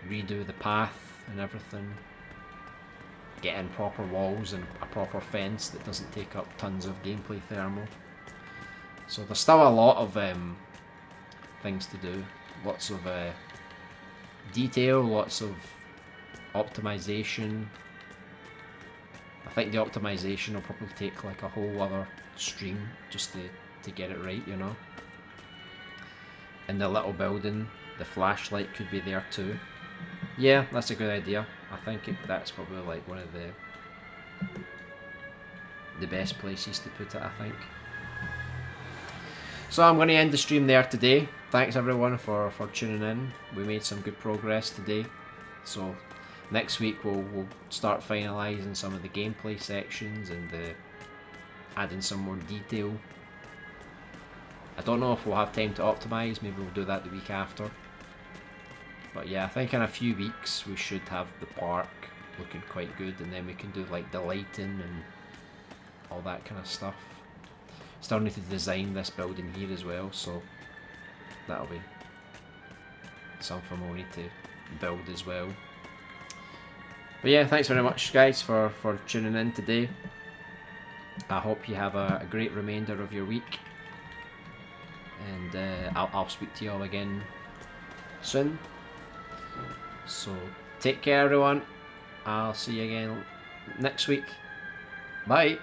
S1: redo the path and everything. Get in proper walls and a proper fence that doesn't take up tons of gameplay thermal. So there's still a lot of things to do. Lots of detail, lots of optimization. I think the optimization will probably take like a whole other stream just to get it right, you know. In the little building, the flashlight could be there too. Yeah, that's a good idea. I think that's probably like one of the best places to put it, I think. So I'm going to end the stream there today. Thanks everyone for tuning in. We made some good progress today. So next week we'll start finalising some of the gameplay sections and adding some more detail. I don't know if we'll have time to optimise, maybe we'll do that the week after. But yeah, I think in a few weeks we should have the park looking quite good, and then we can do like the lighting and all that kind of stuff. Still need to design this building here as well, so that'll be something we'll need to build as well. But yeah, thanks very much guys for tuning in today. I hope you have a great remainder of your week, and I'll speak to you all again soon. So take care everyone. I'll see you again next week. Bye.